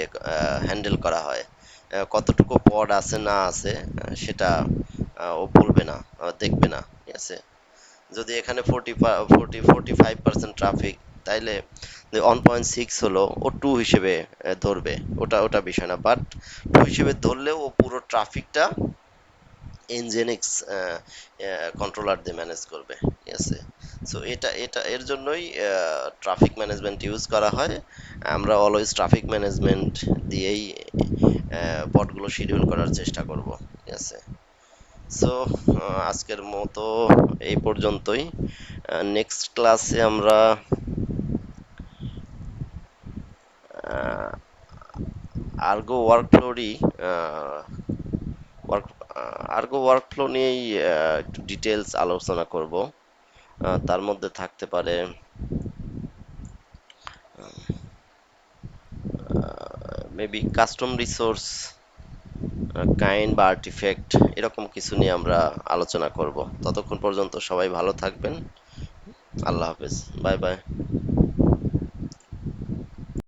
হ্যান্ডেল করা হয়, কতটুকু পড আছে না আছে সেটা ও বলবে না, দেখবে না, ঠিক আছে। যদি এখানে 45% ট্রাফিক, তাইলে 1.6 হলো ও টু হিসেবে ধরবে। ওটা বিষয় না, বাট টু হিসেবে ধরলেও ও পুরো ট্রাফিকটা এনজেনিক্স কন্ট্রোলার দিয়ে ম্যানেজ করবে, ঠিক আছে। সো এটা এর জন্যই ট্রাফিক ম্যানেজমেন্ট ইউজ করা হয়। আমরা অলওয়েজ ট্রাফিক ম্যানেজমেন্ট দিয়েই পথগুলো শিডিউল করার চেষ্টা করব, ঠিক আছে। সো আজকের মতো এই পর্যন্তই। নেক্সট ক্লাসে আমরা আর্গো ওয়ার্কফ্লোরই ওয়ার্ক আর্গো ওয়ার্কফ্লো নিয়েই একটু ডিটেলস আলোচনা করব। তার মধ্যে থাকতে পারে মেবি কাস্টম রিসোর্স, কাইন্ড বা আর্টিফ্যাক্ট, এরকম কিছু নিয়ে আমরা আলোচনা করব। ততক্ষণ পর্যন্ত সবাই ভালো থাকবেন। আল্লাহ হাফেজ। Bye bye.